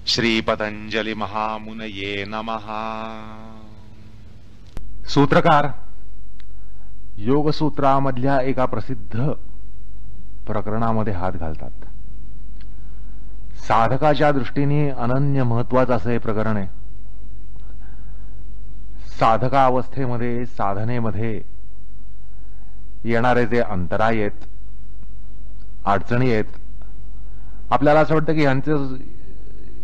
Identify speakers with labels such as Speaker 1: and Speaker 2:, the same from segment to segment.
Speaker 1: श्री पतंजलि महामुनये नमः। सूत्रकार योगसूत्रामधल्या एका प्रसिद्ध प्रकरणामध्ये हात घालतात। साधकाच्या दृष्टीने अनन्य महत्वाचं असं हे प्रकरण आहे। साधकावस्थेमध्ये साधनेमध्ये येणारे जे अंतराय आहेत, अडचणी आहेत, आपल्याला असं वाटतं की यांचं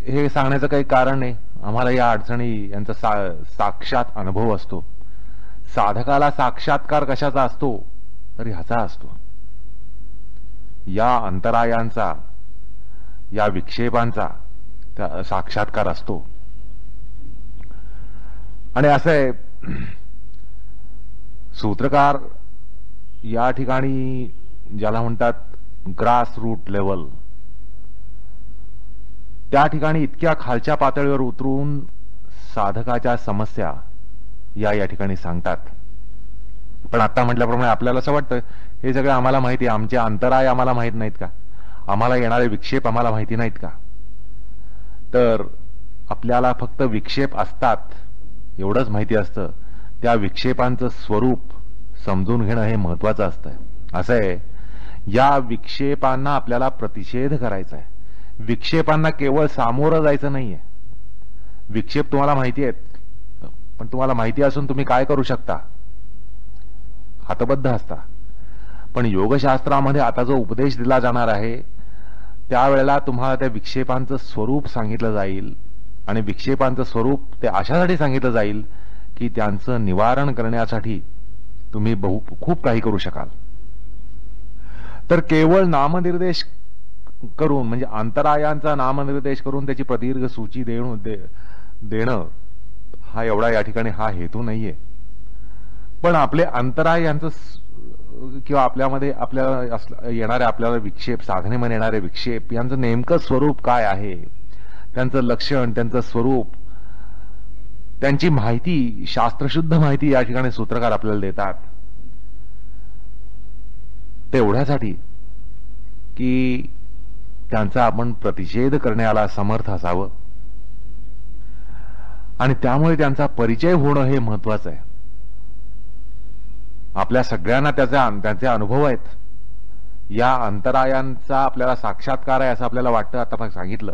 Speaker 1: हे सांगण्याचं काही कारण नाही, आम्हाला या अडचणी यांचा साक्षात अनुभव असतो। साधकाला साक्षात्कार कशाचा असतो तर ह्याचा असतो, या अंतरायांचा, या विक्षेपांचा साक्षात्कार असतो। आणि असं आहे, सूत्रकार या ठिकाणी ज्याला म्हणतात ग्रास रूट लेवल, त्या ठिकाणी इतक्या खालच्या पातळीवर उतरून साधकाच्या समस्या या ठिकाणी सांगतात। पण आता म्हटल्याप्रमाणे आपल्याला असं वाटतं हे सगळं आम्हाला माहिती आहे, आमचे अंतराय आम्हाला माहित नाहीत का, आम्हाला येणारे विक्षेप आम्हाला माहिती नाहीत का? तर आपल्याला फक्त विक्षेप असतात एवढंच माहिती असतं, त्या विक्षेपांचं स्वरूप समजून घेणं हे महत्वाचं असतं। असं आहे, या विक्षेपांना आपल्याला प्रतिषेध करायचा आहे। विक्षेपांना केवळ सामोरं जायचं नाहीये। विक्षेप तुम्हाला माहिती आहेत, पण तुम्हाला माहिती असून तुम्ही काय करू शकता? हतबद्ध असता। पण योगशास्त्रामध्ये आता जो उपदेश दिला जाणार आहे त्यावेळेला तुम्हाला त्या विक्षेपांचं स्वरूप सांगितलं जाईल, आणि विक्षेपांचं स्वरूप ते अशासाठी सांगितलं जाईल की त्यांचं निवारण करण्यासाठी तुम्ही खूप काही करू शकाल। तर केवळ नामनिर्देश करून, म्हणजे अंतरायांचा नामनिर्देश करून त्याची प्रदीर्घ सूची देणं हा एवढा या ठिकाणी हा हेतू नाहीये। पण आपले अंतराय यांचं किंवा आपल्यामध्ये आपल्याला येणारे आपल्याला विक्षेप, साधनेमध्ये येणारे विक्षेप यांचं नेमकं स्वरूप काय आहे, त्यांचं लक्षण, त्यांचं स्वरूप, त्यांची माहिती, शास्त्रशुद्ध माहिती या ठिकाणी सूत्रकार आपल्याला देतात। तेवढ्यासाठी की त्यांचा आपण प्रतिषेध करण्याला समर्थ असावं, आणि त्यामुळे त्यांचा परिचय होणं हे महत्वाचं आहे। आपल्या सगळ्यांना त्यांचे अनुभव आहेत, या अंतरायांचा आपल्याला साक्षात्कार आहे असं आपल्याला वाटतं, आता आपण सांगितलं,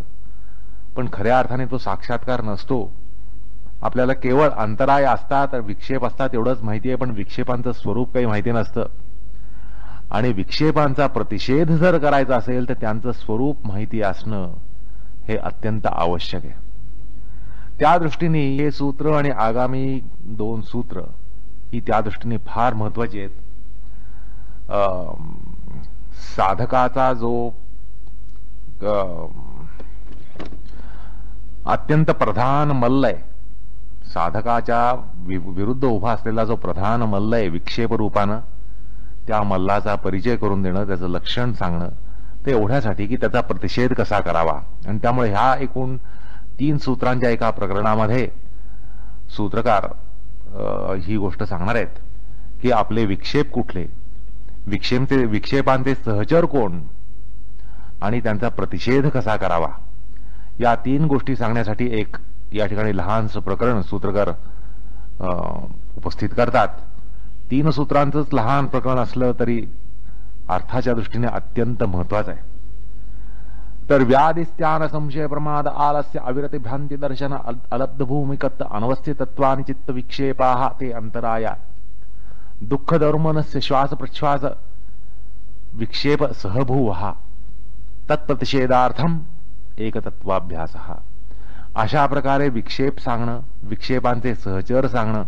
Speaker 1: पण खऱ्या अर्थाने तो साक्षात्कार नसतो। आपल्याला केवळ अंतराय असतात, विक्षेप असतात एवढंच माहिती आहे, पण विक्षेपांचं स्वरूप काही माहिती नसतं। आणि विक्षेपांचा प्रतिषेध जर करायचा असेल तर त्यांचं स्वरूप माहिती असणं हे अत्यंत आवश्यक आहे। त्या दृष्टीने हे सूत्र आणि आगामी 2 सूत्र ही त्या दृष्टीने फार महत्वाची आहेत। साधकाचा जो अत्यंत प्रधान मल्ल आहे, साधकाच्या विरुद्ध उभा असलेला जो प्रधान मल्ल आहे विक्षेप रूपानं, त्या मल्लाचा परिचय करून देणं, त्याचं लक्षण सांगणं, ते एवढ्यासाठी की त्याचा प्रतिषेध कसा करावा। आणि त्यामुळे ह्या एकूण 3 सूत्रांच्या एका प्रकरणामध्ये सूत्रकार ही गोष्ट सांगणार आहेत की आपले विक्षेप कुठले, विक्षेपांचे सहचर कोण, आणि त्यांचा प्रतिषेध कसा करावा। या 3 गोष्टी सांगण्यासाठी एक या ठिकाणी लहानसं प्रकरण सूत्रकार उपस्थित करतात। 3 सूत्रांचंच लहान प्रकरण असलं तरी अर्थाच्या दृष्टीने अत्यंत महत्वाचं आहे। तर व्याधिस्त्यान संशय प्रमाद आलस्य अविरति भ्रांती दर्शन अलब्ध भूमिकत्व अनवस्थितत्वानि चित्त विक्षेपाः ते अंतराया दुःख दौर्मनस्य श्वास प्रश्वास विक्षेप सहभूवः तत्प्रतिषेधार्थम एकतत्वाभ्यासः। अशा प्रकारे विक्षेप सांगणं, विक्षेपांचे सहचर सांगणं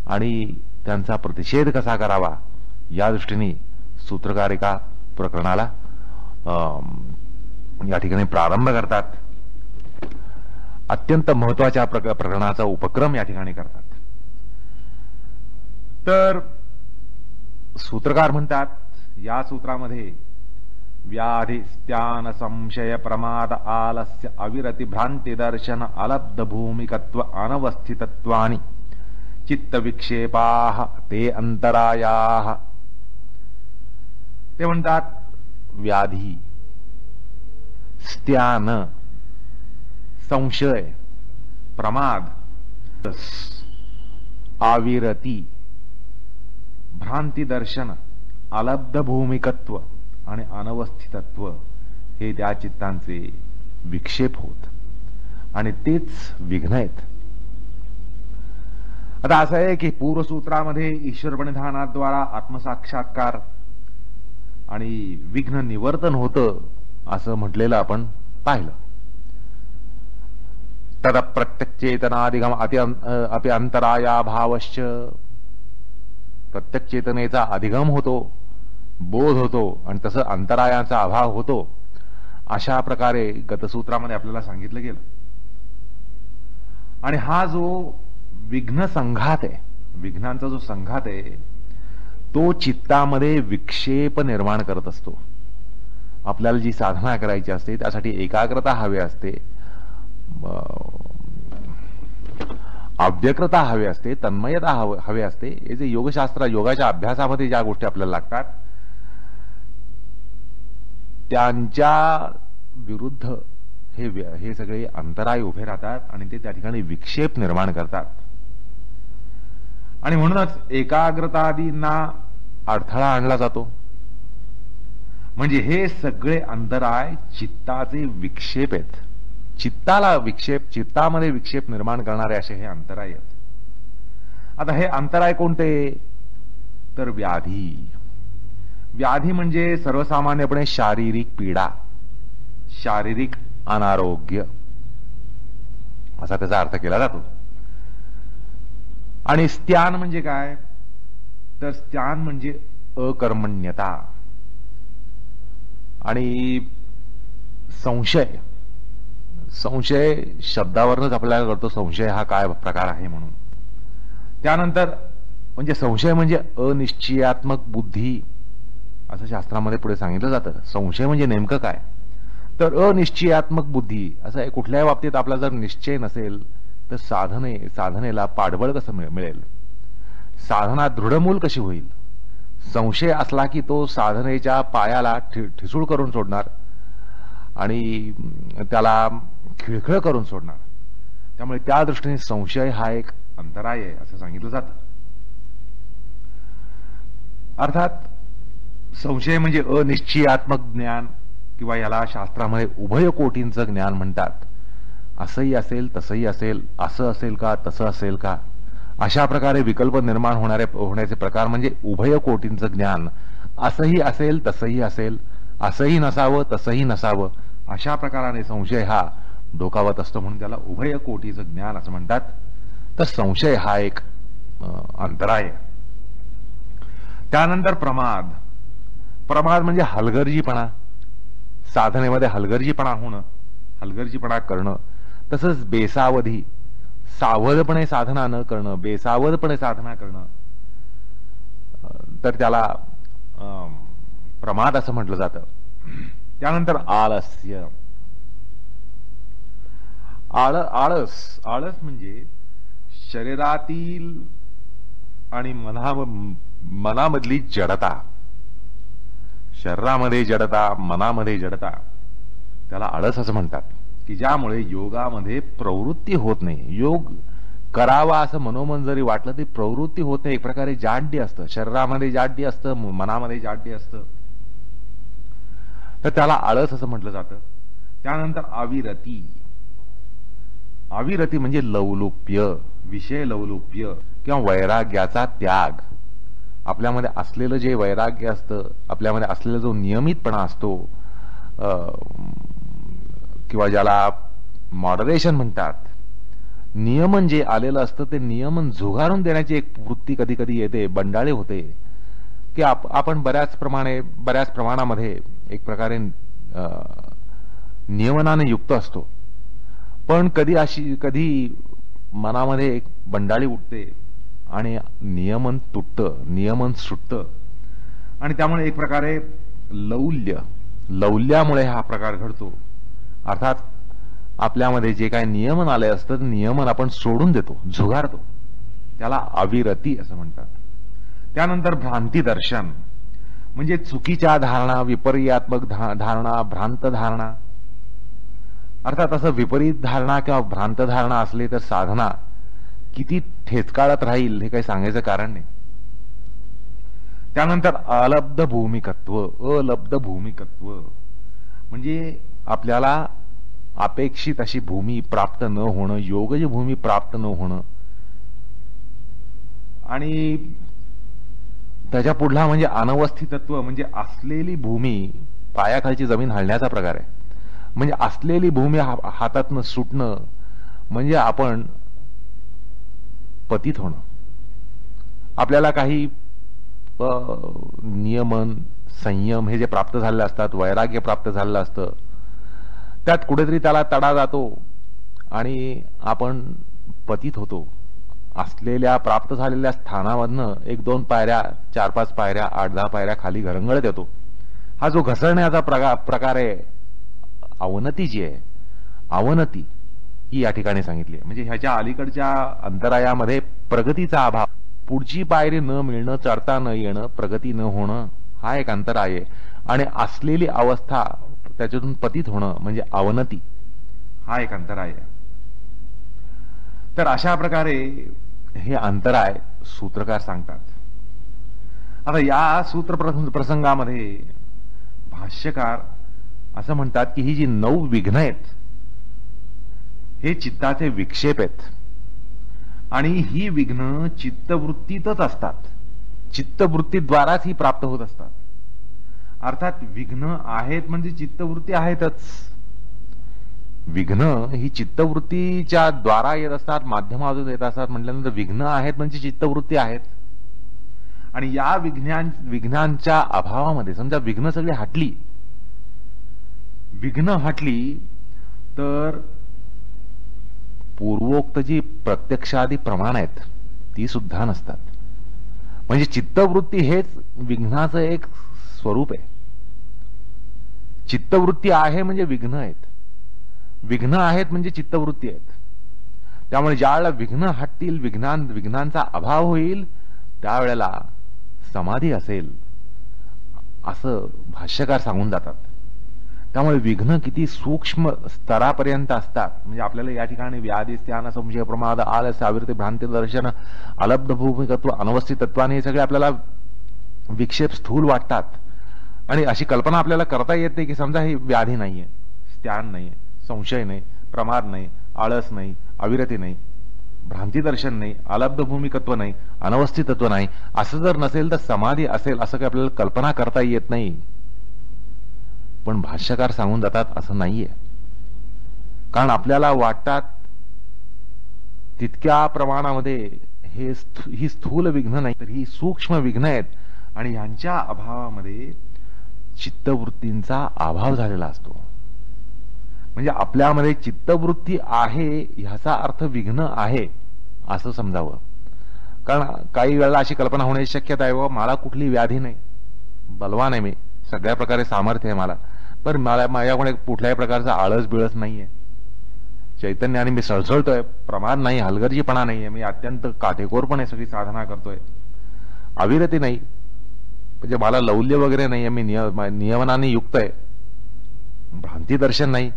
Speaker 1: आणि त्यांचा प्रतिषेध कसा करावा या दृष्टीने सूत्रकार एका प्रकरणाला या ठिकाणी प्रारंभ करतात। अत्यंत महत्वाच्या प्रकरणाचा उपक्रम या ठिकाणी करतात। तर सूत्रकार म्हणतात या सूत्रामध्ये व्याधिस्त्यान संशय प्रमाद आलस्य अविरति भ्रांती दर्शन अलब्ध भूमिकत्व अनवस्थितत्वानि चित्त विक्षेपाः ते अंतरायाः। ते म्हणतात व्याधी, स्त्यान, संशय, प्रमाद, आविरती, भ्रांती दर्शन, अलब्ध भूमिकत्व आणि अनवस्थितत्व हे त्या चित्तांचे विक्षेप होत आणि तेच विघ्न आहेत. आता असं आहे की पूर्वसूत्रामध्ये ईश्वर प्रणिधानाद्वारा आत्मसाक्षात्कार आणि विघ्न निवर्तन होतं असं म्हटलेलं आपण पाहिलं. तद प्रत्यक् चेतनाधिगम अपि अंतराया भावश्च, प्रत्यक्ष चेतनेचा अधिगम होतो, बोध होतो आणि तसं अंतरायाचा अभाव होतो, अशा प्रकारे गतसूत्रामध्ये आपल्याला सांगितलं गेलं. आणि हा जो विघ्न संघात आहे, विघ्नांचा जो संघात आहे, तो चित्तामध्ये विक्षेप निर्माण करत असतो. आपल्याला जी साधना करायची असते त्यासाठी एकाग्रता हवी असते, अव्यक्रता हवी असते, तन्मयता हवी असते. हे जे योगशास्त्र, योगाच्या अभ्यासामध्ये ज्या गोष्टी आपल्याला लागतात त्यांच्या विरुद्ध हे सगळे अंतराय उभे राहतात आणि ते त्या ठिकाणी विक्षेप निर्माण करतात. आणि म्हणूनच एकाग्रतादींना अडथळा आणला जातो. म्हणजे हे सगळे अंतराय चित्ताचे विक्षेप आहेत. चित्तामध्ये विक्षेप निर्माण करणारे असे हे अंतराय आहेत. आता हे अंतराय कोणते? तर व्याधी. व्याधी म्हणजे सर्वसामान्यपणे शारीरिक पीडा, शारीरिक अनारोग्य असा त्याचा अर्थ केला जातो. आणि स्त्यान म्हणजे काय? तर स्त्यान म्हणजे अकर्मण्यता. आणि संशय, संशय शब्दावरच आपल्याला कळतो संशय हा काय प्रकार आहे म्हणून. त्यानंतर म्हणजे संशय म्हणजे अनिश्चयात्मक बुद्धी असं शास्त्रामध्ये पुढे सांगितलं जातं. संशय म्हणजे नेमकं काय? तर अनिश्चयात्मक बुद्धी असं आहे. कुठल्याही बाबतीत आपला जर निश्चय नसेल तर साधनेला पाठबळ कसं मिळेल? साधना दृढमूल कशी होईल? संशय असला की तो साधनेच्या पायाला ठिसूळ करून सोडणार आणि त्याला खिळखिळ करून सोडणार. त्यामुळे त्या दृष्टीने संशय हा एक अंतराय आहे असं सांगितलं जातं. अर्थात संशय म्हणजे अनिश्चयात्मक ज्ञान किंवा याला शास्त्रामध्ये उभय कोटींचं ज्ञान म्हणतात. असंही असेल, तसंही असेल, असं असेल का, तसं असेल का, अशा प्रकारे विकल्प निर्माण होण्याचे प्रकार म्हणजे उभय कोटींचं ज्ञान. असंही असेल, तसंही असेल, असंही नसावं, तसंही नसावं, अशा प्रकाराने संशय हा डोकावत असतो. म्हणून त्याला उभय कोटीचं ज्ञान असं म्हणतात. तर संशय हा एक अंतराय. त्यानंतर प्रमाद. प्रमाद म्हणजे हलगर्जीपणा, साधनेमध्ये हलगर्जीपणा होणं, हलगर्जीपणा करणं. तसंच बेसावधी, सावधपणे साधना न करणं, बेसावधपणे साधना करणं, तर त्याला प्रमाद असं म्हटलं जातं. त्यानंतर आलस्य. आळस म्हणजे शरीरातील आणि मनामधली जडता. शरीरामध्ये जडता, मनामध्ये जडता, त्याला आळस असं म्हणतात. की ज्यामुळे योगामध्ये प्रवृत्ती होत नाही. योग करावा असं मनोमन जरी वाटलं तरी प्रवृत्ती होत नाही. एक प्रकारे जाड्य असतं, शरीरामध्ये जाड्य असतं, मनामध्ये जाड्य असतं, तर त्याला आळस असं म्हटलं जातं. त्यानंतर आविरती. आविरती म्हणजे लवलुप्य, विषय लवलुप्य किंवा वैराग्याचा त्याग. आपल्यामध्ये असलेलं जे वैराग्य असतं, आपल्यामध्ये असलेला जो नियमितपणा असतो, किंवा ज्याला मॉडरेशन म्हणतात, नियमन जे आलेलं असतं ते नियमन झुगारून देण्याची एक वृत्ती कधी कधी येते, बंडाळी होते. की आपण बऱ्याच प्रमाणामध्ये एक प्रकारे नियमनाने युक्त असतो, पण कधी मनामध्ये एक बंडाळी उठते आणि नियमन तुटतं, नियमन सुटतं. आणि त्यामुळे एक प्रकारे लौल्यामुळे हा प्रकार घडतो. अर्थात आपल्यामध्ये जे काही नियमन आले असतं नियमन आपण सोडून देतो, झुगारतो. त्याला अविरती असं म्हणतात. त्यानंतर भ्रांती दर्शन म्हणजे चुकीच्या धारणा, विपर्यात्मक धारणा, भ्रांत धारणा. अर्थात असं विपरीत धारणा किंवा भ्रांत धारणा असली तर साधना किती ठेचकाळत राहील हे काही सांगायचं कारण नाही. त्यानंतर अलब्ध भूमिकत्व. अलब्ध भूमिकत्व म्हणजे आपल्याला अपेक्षित अशी भूमी प्राप्त न होणं, योग्य भूमी प्राप्त न होणं. आणि त्याच्या पुढला म्हणजे अनवस्थितत्व, म्हणजे असलेली भूमी, पायाखालची जमीन हलण्याचा प्रकार आहे. म्हणजे असलेली भूमी हातातनं सुटणं म्हणजे आपण पतित होणं. आपल्याला काही नियमन, संयम हे जे प्राप्त झालेले असतात, वैराग्य प्राप्त झालेलं असतं, त्यात कुठेतरी त्याला तडा जातो आणि आपण पतित होतो. असलेल्या प्राप्त झालेल्या स्थानामधनं 1-2 पायऱ्या, 4-5 पायऱ्या, 8-10 पायऱ्या खाली घरंगळत येतो. हा जो घसरण्याचा प्रकार आहे, अवनती जी आहे, अवनती ही या ठिकाणी सांगितली आहे. म्हणजे ह्याच्या अलीकडच्या अंतरायामध्ये प्रगतीचा अभाव, पुढची पायरी न मिळणं, चढता न येणं, प्रगती न होणं, हा एक अंतराय आहे. आणि असलेली अवस्था त्याच्यातून पतित होणं म्हणजे अवनती, हा एक अंतराय आहे. तर अशा प्रकारे हे अंतराय सूत्रकार सांगतात. आता या सूत्र प्रसंगामध्ये भाष्यकार असं म्हणतात की ही जी 9 विघ्न आहेत हे चित्ताचे विक्षेप आहेत आणि ही विघ्न चित्तवृत्तीतच असतात. चित्तवृत्तीद्वाराच ही प्राप्त होत असतात. अर्थात विघ्न आहेत म्हणजे चित्तवृत्ती आहेतच. विघ्न ही चित्तवृत्तीच्या द्वारा येत असतात, माध्यमातून येत असतात म्हटल्यानंतर विघ्न आहेत म्हणजे चित्तवृत्ती आहेत. आणि या विघ्नांच्या अभावामध्ये समजा विघ्न सगळी हटली, विघ्न हटली तर पूर्वोक्त जी प्रत्यक्षादी प्रमाण आहेत ती सुद्धा नसतात. म्हणजे चित्तवृत्ती हेच विघ्नाचं एक स्वरूप आहे. चित्तवृत्ती आहे म्हणजे विघ्न आहेत, विघ्न आहेत म्हणजे चित्तवृत्ती आहेत. त्यामुळे ज्यावेळेला विघ्न हटतील, विघ्नांचा अभाव होईल, त्यावेळेला समाधी असेल असं भाष्यकार सांगून जातात. त्यामुळे विघ्न किती सूक्ष्म स्तरापर्यंत असतात. म्हणजे आपल्याला या ठिकाणी व्याधी, स्त्यान, संशय, प्रमाद, आलस्य, आविर्ते, भ्रांती, दर्शन, अलब्ध भूमिकत्व, अनवस्थित तत्वाने हे सगळे आपल्याला विक्षेप स्थूल वाटतात. आणि अशी कल्पना आपल्याला करता येत नाही की समजा ही व्याधी नाहीये, स्त्यान नाहीये, संशय नाही, प्रमाद नाही, आळस नाही, अविरती नाही, भ्रांती दर्शन नाही, अलब्ध भूमिकत्व नाही, अनवस्थितत्व नाही. असं जर नसेल तर समाधी असेल असं काही आपल्याला कल्पना करता येत नाही. पण भाष्यकार सांगून जातात असं नाहीये. कारण आपल्याला वाटतात तितक्या प्रमाणामध्ये ही स्थूल विघ्न नाही तर ही सूक्ष्म विघ्न आहेत. आणि यांच्या अभावामध्ये चित्तवृत्तींचा अभाव झालेला असतो. म्हणजे आपल्यामध्ये चित्तवृत्ती आहे ह्याचा अर्थ विघ्न आहे असं समजावं. कारण काही वेळेला अशी कल्पना होण्याची शक्यता आहे, बाबा मला कुठली व्याधी नाही, बलवान आहे मी, सगळ्या प्रकारे सामर्थ्य आहे मला, पण माझ्याकडे कुठल्याही प्रकारचा आळस बिळस नाहीये, चैतन्याने मी सळसळतोय, प्रमाद नाही, हलगर्जीपणा नाहीये, मी अत्यंत काटेकोरपणे सगळी साधना करतोय, अविरती नाही, म्हणजे मला लौल्य वगैरे नाहीये, मी नियमनाने युक्त आहे, भ्रांती दर्शन नाही,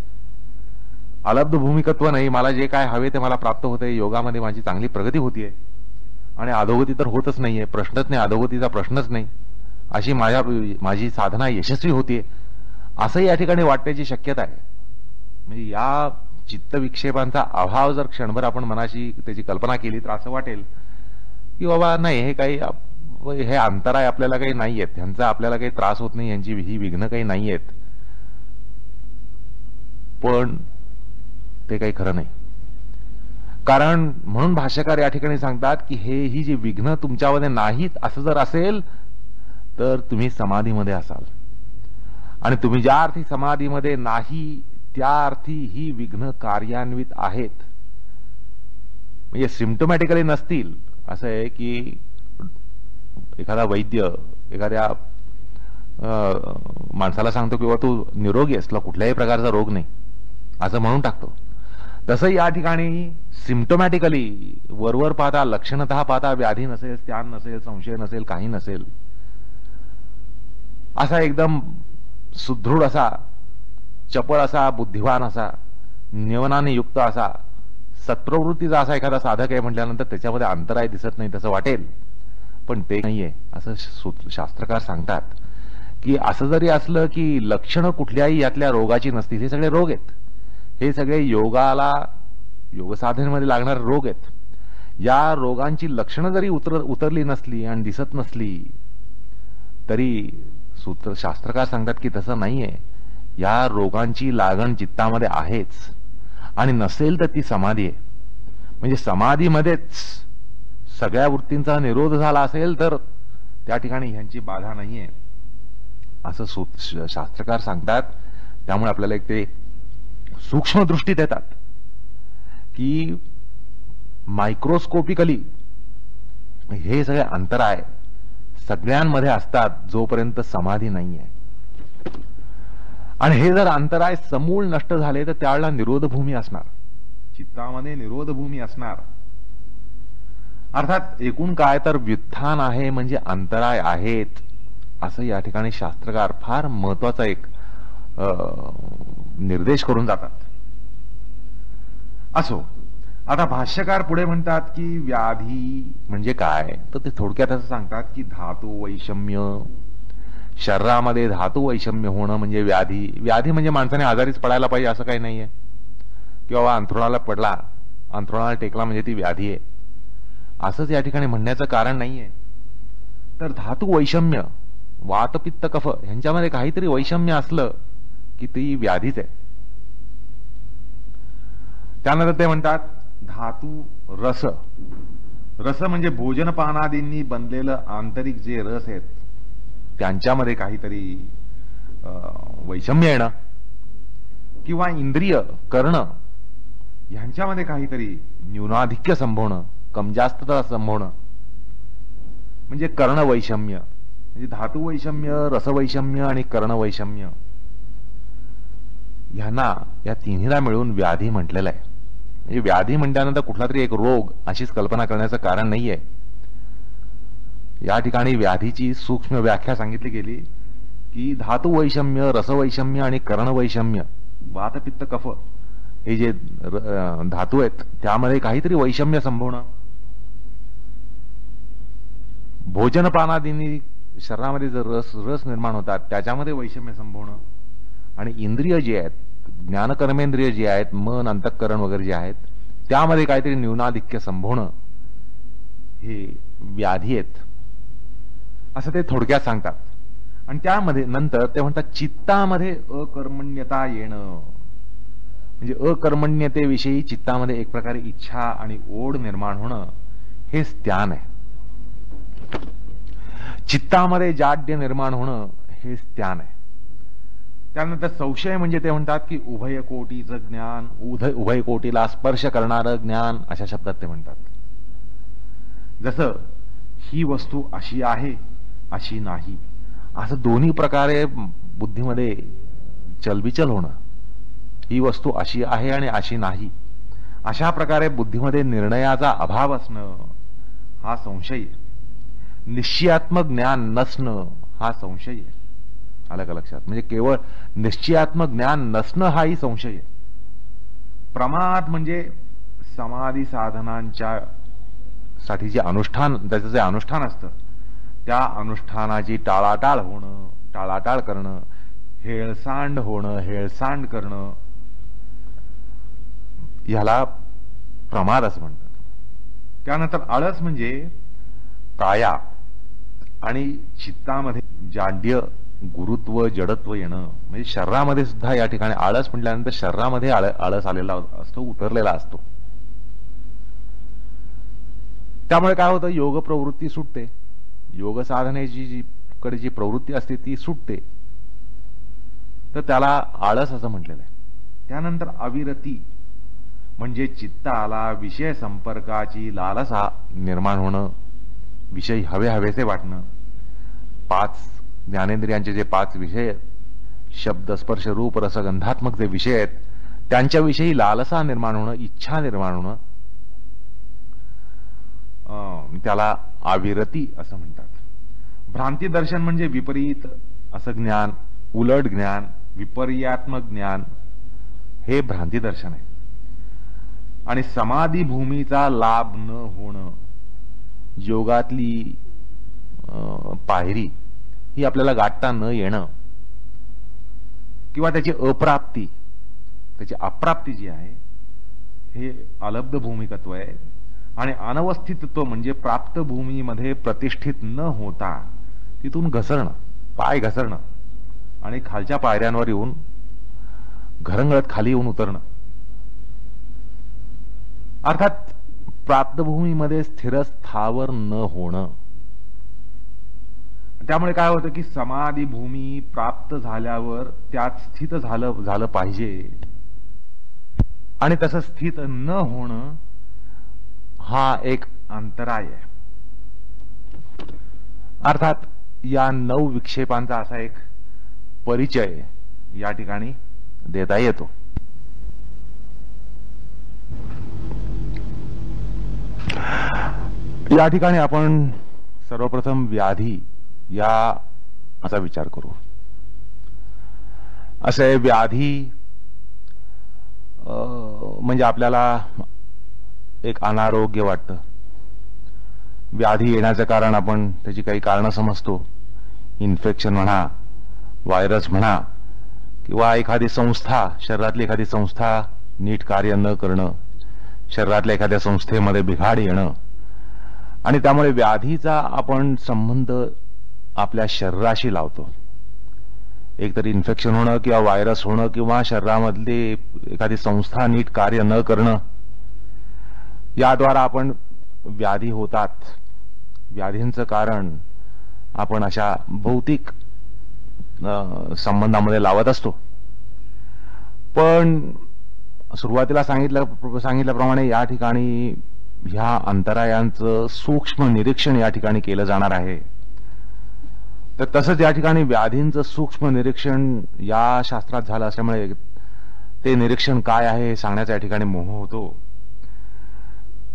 Speaker 1: अलब्ध भूमिकत्व नाही, मला जे काय हवे ते मला प्राप्त होते, योगामध्ये माझी चांगली प्रगती होतीये आणि अधोगती तर होतच नाहीये, प्रश्नच नाही, अधोगतीचा प्रश्नच नाही, अशी माझी साधना यशस्वी होतीये असं या ठिकाणी वाटण्याची शक्यता आहे. म्हणजे या चित्तविक्षेपांचा अभाव जर क्षणभर आपण मनाशी त्याची कल्पना केली तर असं वाटेल की बाबा नाही, हे काही हे अंतराय आपल्याला काही नाहीयेत, ह्यांचा आपल्याला काही त्रास होत नाही, यांची ही विघ्न काही नाहीयेत. पण ते काही खरं नाही. कारण म्हणून भाष्यकार या ठिकाणी सांगतात की ही जी विघ्न तुमच्यामध्ये नाहीत असं जर असेल तर तुम्ही समाधीमध्ये असाल. आणि तुम्ही ज्या अर्थी समाधीमध्ये नाही त्या अर्थी ही विघ्न कार्यान्वित आहेत. म्हणजे सिम्प्टोमॅटिकली नसतील. असं आहे की एखादा वैद्य एखाद्या माणसाला सांगतो की तू निरोगी आहेस, तुला कुठल्याही प्रकारचा रोग नाही असं म्हणून टाकतो. तसं या ठिकाणी सिम्प्टोमॅटिकली वरवर पाहता, लक्षणतः पाहता व्याधी नसेल, स्त्यान नसेल, संशय नसेल, काही नसेल, असा एकदम सुदृढ असा, चपळ असा, बुद्धिवान असा नियमनाने युक्त असा सत्प्रवृत्तीचा असा एखादा साधक आहे म्हटल्यानंतर त्याच्यामध्ये अंतराय दिसत नाही तसं वाटेल, पण ते नाहीये असं शास्त्रकार सांगतात. की असं जरी असलं की लक्षणं कुठल्याही यातल्या रोगाची नसतील, हे सगळे रोग आहेत, हे सगळे योग साधनेमध्ये लागणारे रोग आहेत. या रोगांची लक्षणं जरी उतरली नसली आणि दिसत नसली तरी शास्त्रकार सांगतात की तसं नाहीये. या रोगांची लागण चित्तामध्ये आहेच, आणि नसेल तर ती समाधी आहे. म्हणजे समाधीमध्येच सगळ्या वृत्तींचा निरोध झाला असेल तर त्या ठिकाणी ह्यांची बाधा नाहीये असं शास्त्रकार सांगतात. त्यामुळे आपल्याला एक ते सूक्ष्म दृष्टीत येतात की मायक्रोस्कोपिकली हे सगळे अंतराय सगळ्यांमध्ये असतात जोपर्यंत समाधी नाहीये. आणि हे जर अंतराय समूळ नष्ट झाले तर त्यावेळेला निरोधभूमी असणार, चित्तामध्ये निरोधभूमी असणार. अर्थात एकूण काय तर व्युत्थान आहे म्हणजे अंतराय आहेत असं या ठिकाणी शास्त्रकार फार महत्वाचा एक निर्देश करून जातात. असो, आता भाष्यकार पुढे म्हणतात की व्याधी म्हणजे काय, तर ते थोडक्यात असं सांगतात की धातू वैषम्य, शरीरामध्ये धातू वैषम्य होणं म्हणजे व्याधी. व्याधी म्हणजे माणसाने आजारीच पडायला पाहिजे असं काही नाहीये, किंवा अंथरुणाला पडला, अंथरुणाला टेकला म्हणजे ती व्याधी आहे असंच या ठिकाणी म्हणण्याचं कारण नाहीये. तर धातू वैषम्य, वात पित्त कफ ह्यांच्यामध्ये काहीतरी वैषम्य असलं की ती व्याधीच आहे. त्यानंतर ते म्हणतात धातू रस. रस म्हणजे भोजन पानादींनी बनलेलं आंतरिक जे रस आहेत त्यांच्यामध्ये काहीतरी वैषम्य येणं, किंवा इंद्रिय कर्ण ह्यांच्यामध्ये काहीतरी न्यूनाधिक्य संभवणं, कमजास्तता संभवणं म्हणजे कर्ण वैषम्य. म्हणजे धातू वैषम्य, रसवैषम्य आणि कर्ण वैषम्य ह्यांना या तिन्हीला मिळून व्याधी म्हटलेलं आहे. म्हणजे व्याधी म्हटल्यानंतर कुठला तरी एक रोग अशीच कल्पना करण्याचं कारण नाहीये. या ठिकाणी व्याधीची सूक्ष्म व्याख्या सांगितली गेली की धातू वैषम्य, रसवैषम्य आणि कर्ण वैषम्य, वात पित्त कफ हे जे धातू आहेत त्यामध्ये काहीतरी वैषम्य संभवणं, भोजनपानादींनी शरीरामध्ये जर रस निर्माण होतात त्याच्यामध्ये वैषम्य संभवणं, आणि इंद्रिय जे आहेत, ज्ञानकर्मेंद्रिय जे आहेत, मन अंतःकरण वगैरे जे आहेत त्यामध्ये काहीतरी न्यूनाधिक्य संभवणं हे व्याधी आहेत असं ते थोडक्यात सांगतात. आणि त्यामध्ये नंतर ते म्हणतात चित्तामध्ये अकर्मण्यता येणं म्हणजे अकर्मण्यतेविषयी चित्तामध्ये एक प्रकारे इच्छा आणि ओढ निर्माण होणं हेच ध्यान आहे. चित्तामध्ये जाड्य निर्माण होणं हेच ध्यान आहे. त्यानंतर संशय म्हणजे ते म्हणतात की उभयकोटीचं ज्ञान, उभयकोटीला स्पर्श करणारं ज्ञान अशा शब्दात ते म्हणतात. जसं ही वस्तू अशी आहे अशी नाही असं दोन्ही प्रकारे बुद्धीमध्ये चलबिचल होणं, ही वस्तू अशी आहे आणि अशी नाही अशा प्रकारे बुद्धीमध्ये निर्णयाचा अभाव असणं हा संशय आहे. निश्चयात्मक ज्ञान नसणं हा संशय आहे. आलं का लक्षात? म्हणजे केवळ निश्चयात्मक ज्ञान नसणं हाही संशय आहे. प्रमाद म्हणजे समाधी साधनांच्या साठी जे अनुष्ठान, त्याचं जे अनुष्ठान असतं त्या अनुष्ठानाची टाळाटाळ होणं, टाळाटाळ करणं, हेळसांड होणं, हेळसांड करणं ह्याला प्रमाद असं म्हणतात. त्यानंतर आळस म्हणजे काया आणि चित्तामध्ये जाड्य, गुरुत्व, जडत्व येणं. म्हणजे शरीरामध्ये सुद्धा या ठिकाणी आळस म्हटल्यानंतर शरीरामध्ये आळस आलेला असतो, उतरलेला असतो. त्यामुळे काय होतं, योग प्रवृत्ती सुटते, योग साधनेची कडे जी प्रवृत्ती असते ती सुटते, तर त्याला आळस असं म्हटलेलं आहे. त्यानंतर अविरती म्हणजे चित्ताला विषय संपर्काची लालसा निर्माण होणं, विषय हवेसे वाटणं. 5 ज्ञानेंद्रियांचे जे 5 विषय, शब्द स्पर्श रूप रसगंधात्मक जे विषय आहेत त्यांच्याविषयी लालसा निर्माण होणं, इच्छा निर्माण होणं, त्याला अविरती असं म्हणतात. भ्रांती दर्शन म्हणजे विपरीत असं ज्ञान, उलट ज्ञान, विपर्यात्मक ज्ञान हे भ्रांती दर्शन आहे. आणि समाधी भूमीचा लाभ न होणं, योगातली पायरी ही आपल्याला गाठता न येणं, किंवा त्याची अप्राप्ती, त्याची अप्राप्ती जी आहे हे अलब्ध भूमिकत्व आहे. आणि अनवस्थितत्व म्हणजे प्राप्त भूमीमध्ये प्रतिष्ठित न होता तिथून घसरणं, पाय घसरणं आणि खालच्या पायऱ्यांवर येऊन घरंगळत खाली येऊन उतरणं. अर्थात प्राप्त भूमीमध्ये स्थिर स्थावर न होणं. त्यामुळे काय होतं की समाधी भूमी प्राप्त झाल्यावर त्यात स्थित झालं पाहिजे, आणि तसं स्थित न होणं हा एक अंतराय आहे. अर्थात या 9 विक्षेपांचा असा एक परिचय या ठिकाणी देता येतो. या ठिकाणी आपण सर्वप्रथम व्याधी याचा विचार करू. असे व्याधी म्हणजे आपल्याला एक अनारोग्य वाटतं. व्याधी येण्याचं कारण आपण त्याची काही कारणं समजतो. इन्फेक्शन म्हणा, व्हायरस म्हणा, किंवा एखादी संस्था, शरीरातली एखादी संस्था नीट कार्य न करणं, शरीरातल्या एखाद्या संस्थेमध्ये बिघाड येणं, आणि त्यामुळे व्याधीचा आपण संबंध आपल्या शरीराशी लावतो. एकतरी इन्फेक्शन होणं किंवा व्हायरस होणं किंवा शरीरामधली एखादी संस्था नीट कार्य न करणं, याद्वारा आपण व्याधी होतात. व्याधींचं कारण आपण अशा भौतिक संबंधामध्ये लावत असतो. पण सुरुवातीला सांगितल्याप्रमाणे या ठिकाणी ह्या अंतरायांचं सूक्ष्म निरीक्षण या ठिकाणी केलं जाणार आहे. तर तसंच या ठिकाणी व्याधींचं सूक्ष्म निरीक्षण या शास्त्रात झालं असल्यामुळे ते निरीक्षण काय आहे हे सांगण्याचा या ठिकाणी मोह होतो.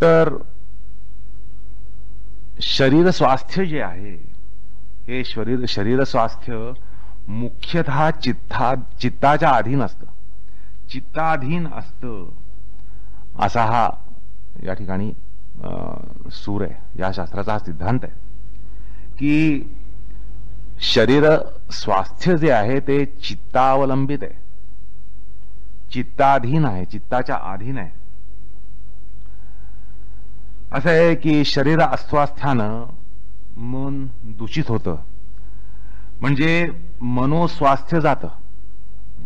Speaker 1: तर शरीर स्वास्थ्य जे आहे हे शरीर स्वास्थ्य मुख्यतः चित्ताच्या अधीन असतं, चित्ताधीन असतं, असा हा या ठिकाणी सूर आहे. या शास्त्राचा हा सिद्धांत आहे की शरीर स्वास्थ्य जे आहे ते चित्तावलंबित आहे, चित्ताधीन आहे, चित्ताच्या अधीन आहे. असं आहे की शरीर अस्वास्थ्यानं मन दूषित होतं, म्हणजे मनोस्वास्थ्य जातं.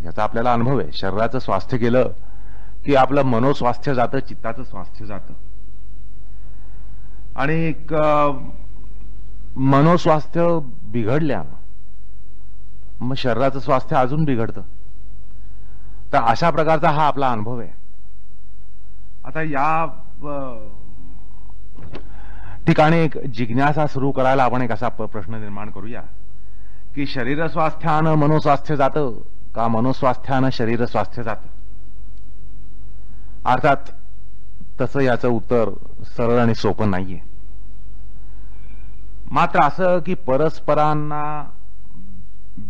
Speaker 1: याचा आपल्याला अनुभव आहे. शरीराचं स्वास्थ्य केलं की आपलं मनोस्वास्थ्य जातं, चित्ताचं स्वास्थ्य जातं. आणि मनोस्वास्थ्य बिघडल्यानं मग शरीराचं स्वास्थ्य अजून बिघडतं. तर अशा प्रकारचा हा आपला अनुभव आहे. आता या ठिकाणी एक जिज्ञासा सुरू करायला आपण एक असा प्रश्न निर्माण करूया की शरीर स्वास्थ्यानं मनोस्वास्थ्य जातं का मनोस्वास्थ्यानं शरीर स्वास्थ्य जातं. अर्थात तसं याचं उत्तर सरळ आणि सोपं नाहीये. मात्र असं की परस्परांना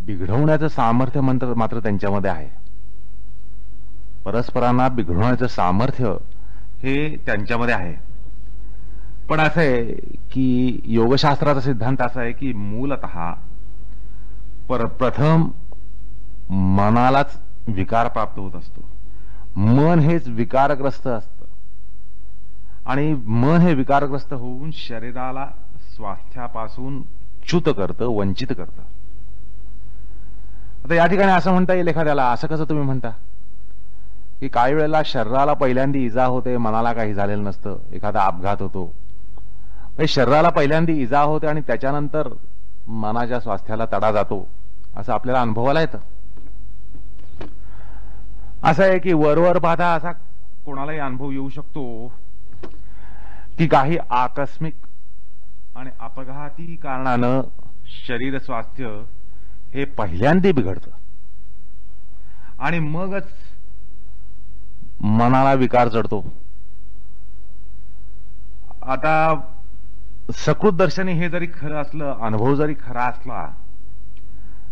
Speaker 1: बिघडवण्याचं सामर्थ्य मात्र त्यांच्यामध्ये आहे. परस्परांना बिघडवण्याचं सामर्थ्य हे त्यांच्यामध्ये आहे. पण असं आहे की योगशास्त्राचा सिद्धांत असा आहे की मूलतः प्रथम मनालाच विकार प्राप्त होत असतो. मन हेच विकारग्रस्त असतं आणि मन हे विकारग्रस्त होऊन शरीराला स्वास्थ्यापासून च्युत करतं, वंचित करतं. आता या ठिकाणी असं म्हणता येईल एखाद्याला, असं कसं तुम्ही म्हणता की काही वेळेला शरीराला पहिल्यांदा इजा होते, मनाला काही झालेलं नसतं, एखादा अपघात होतो. शरीराला पहिल्यांदा इजा होते आणि त्याच्यानंतर मनाच्या स्वास्थ्याला तडा जातो, असं आपल्याला अनुभवाला येतं. असं आहे की वरवर पाहता असा कोणालाही अनुभव येऊ शकतो की काही आकस्मिक आणि अपघाती कारणानं शरीर स्वास्थ्य हे पहिल्यांदा बिघडतं आणि मगच मनाला विकार चढतो. आता सकृत दर्शनी हे जरी खरं असलं, अनुभव जरी खरा असला,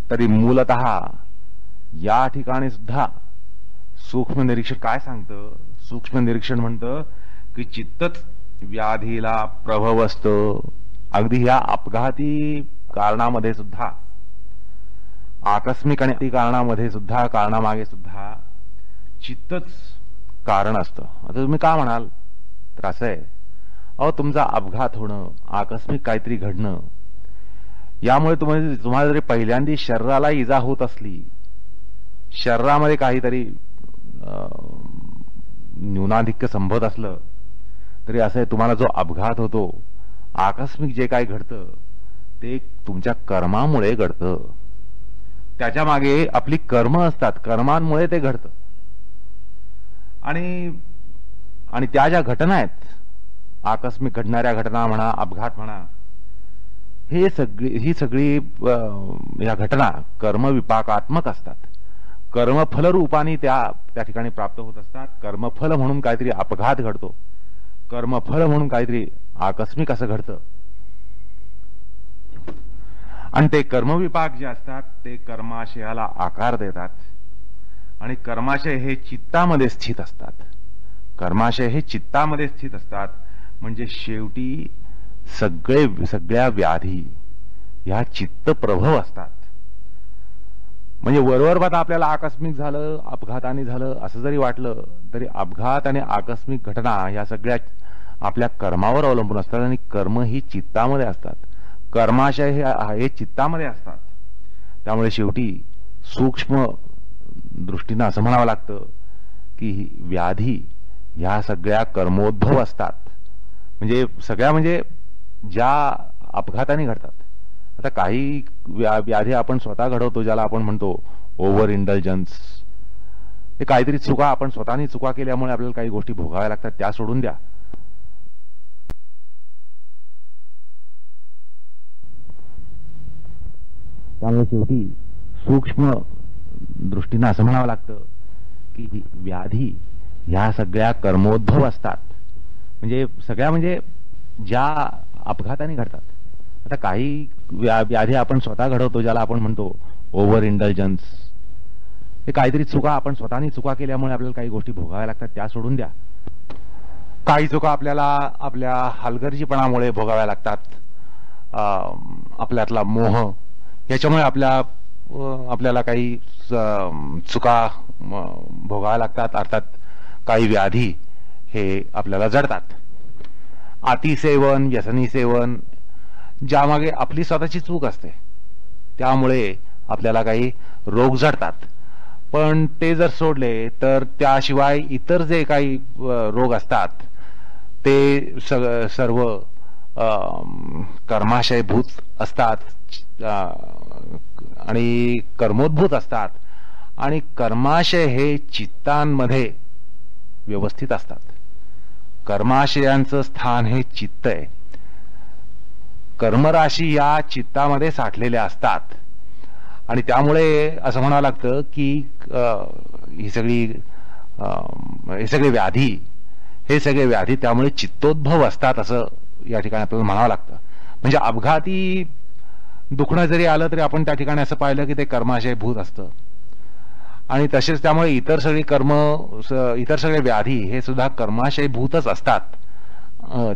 Speaker 1: तरी मूलतः या ठिकाणी सुद्धा सूक्ष्म निरीक्षण काय सांगतं? सूक्ष्म निरीक्षण म्हणतं की चित्तच व्याधीला प्रभव असतं. अगदी ह्या अपघाती कारणामध्ये सुद्धा, आकस्मिक आणि कारणामध्ये सुद्धा, कारणामागे सुद्धा चित्तच कारण असतं. आता तुम्ही का म्हणाल? तर असं आहे, अहो तुमचा अपघात होणं, आकस्मिक काहीतरी घडणं, यामुळे तुम्हाला जरी पहिल्यांदा शरीराला इजा होत असली, शरीरामध्ये काहीतरी न्यूनाधिक्य संभवत असलं, तरी असं आहे, तुम्हाला जो अपघात होतो, आकस्मिक जे काही घडतं ते तुमच्या कर्मामुळे घडतं. त्याच्या मागे आपली कर्म असतात, कर्मांमुळे ते घडतं. आणि त्या ज्या घटना आहेत, आकस्मिक घडणाऱ्या घटना म्हणा, अपघात म्हणा, ही सगळी या घटना कर्मविपाकात्मक असतात. कर्मफल रूपाने त्या ठिकाणी प्राप्त होत असतात. कर्मफल म्हणून काहीतरी अपघात घडतो, कर्मफल म्हणून काहीतरी आकस्मिक असं घडतं. आणि ते कर्मविपाक जे असतात ते कर्माशयाला आकार देतात. आणि कर्माशय हे चित्तामध्ये स्थित असतात. कर्माशय हे चित्तामध्ये स्थित असतात. म्हणजे शेवटी सगळ्या व्याधी ह्या चित्तप्रभव असतात. म्हणजे वरवर पाहता आपल्याला आकस्मिक झालं, अपघाताने झालं असं जरी वाटलं, तरी अपघात आणि आकस्मिक घटना ह्या सगळ्या आपल्या कर्मावर अवलंबून असतात. आणि कर्म ही चित्तामध्ये असतात. कर्माशय हे चित्तामध्ये असतात. त्यामुळे शेवटी सूक्ष्म दृष्टीनं असं म्हणावं लागतं की व्याधी ह्या सगळ्या कर्मोद्भव असतात. म्हणजे ज्या अपघाताने घडतात. आता काही व्याधी आपण स्वतः घडवतो, ज्याला आपण म्हणतो ओव्हर इंडल्जन्स. हे काहीतरी चुका, आपण स्वतःनी चुका केल्यामुळे आपल्याला काही गोष्टी भोगाव्या लागतात, त्या सोडून द्या. त्यामुळे शेवटी सूक्ष्म दृष्टीनं असं म्हणावं लागतं की व्याधी ह्या सगळ्या कर्मोद्भव असतात. म्हणजे ज्या अपघाताने घडतात. आता काही व्याधी आपण स्वतः घडवतो, ज्याला आपण म्हणतो ओव्हर इंडल्जन्स. हे काहीतरी चुका, आपण स्वतःनी चुका केल्यामुळे आपल्याला काही गोष्टी भोगाव्या लागतात, त्या सोडून द्या. काही चुका आपल्याला आपल्या हलगर्जीपणामुळे भोगाव्या लागतात. आपल्यातला मोह याच्यामुळे आपल्याला काही चुका भोगाव्या लागतात. अर्थात काही व्याधी हे आपल्याला जडतात. अतिसेवन, व्यसनी सेवन, ज्यामागे आपली स्वतःची चूक असते, त्यामुळे आपल्याला काही रोग जडतात. पण ते जर सोडले तर त्याशिवाय इतर जे काही रोग असतात ते सर्व कर्माशयभूत असतात आणि कर्मोद्भूत असतात. आणि कर्माशय हे चित्तांमध्ये व्यवस्थित असतात. कर्माशयांचं स्थान हे चित्त आहे. कर्मराशी या चित्तामध्ये साठलेल्या असतात. आणि त्यामुळे असं म्हणावं लागतं की ही सगळी व्याधी त्यामुळे चित्तोद्भव असतात, असं या ठिकाणी आपल्याला म्हणावं लागतं. म्हणजे अपघाती दुखणं जरी आलं तरी आपण त्या ठिकाणी असं पाहिलं की ते कर्माशयभूत असतं. आणि तसेच त्यामुळे इतर सगळे व्याधी हे सुद्धा कर्माशयभूतच असतात.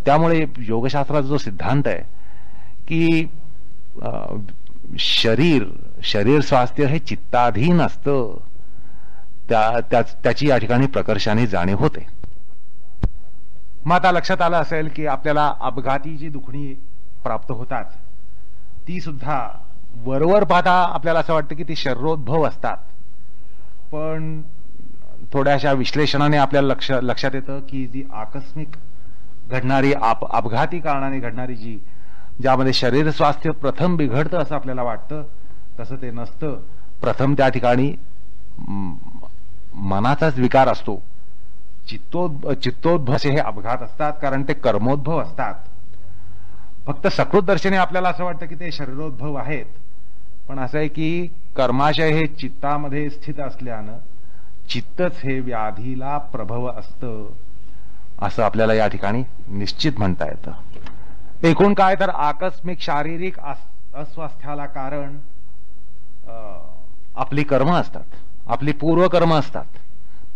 Speaker 1: त्यामुळे योगशास्त्राचा जो सिद्धांत आहे की शरीर स्वास्थ्य हे चित्ताधीन असतं, त्याची या ठिकाणी प्रकर्षाने जाणीव होते. मग आता लक्षात आलं असेल की आपल्याला अपघाती जी दुखणी प्राप्त होतात ती सुद्धा वरवर पाहता आपल्याला असं वाटतं की ती शरीरोद्भव असतात. पण थोड्याशा विश्लेषणाने आपल्याला लक्षात येतं की जी आकस्मिक घडणारी अपघाती कारणाने घडणारी ज्यामध्ये शरीर स्वास्थ्य प्रथम बिघडतं असं आपल्याला वाटतं, तसं ते नसतं. प्रथम त्या ठिकाणी मनाचाच विकार असतो. चित्तोद्भव हे अपघात असतात, कारण ते कर्मोद्भव असतात. फक्त सकृत दर्शनी आपल्याला असं वाटतं की ते शरीरोद्भव आहेत, पण असं आहे की कर्माशय हे चित्तामध्ये स्थित असल्यानं चित्तच हे व्याधीला प्रभव असतं, असं आपल्याला या ठिकाणी निश्चित म्हणता येतं. एकूण काय तर आकस्मिक शारीरिक अस्वास्थ्याला कारण आपली कर्म असतात, आपली पूर्वकर्म असतात.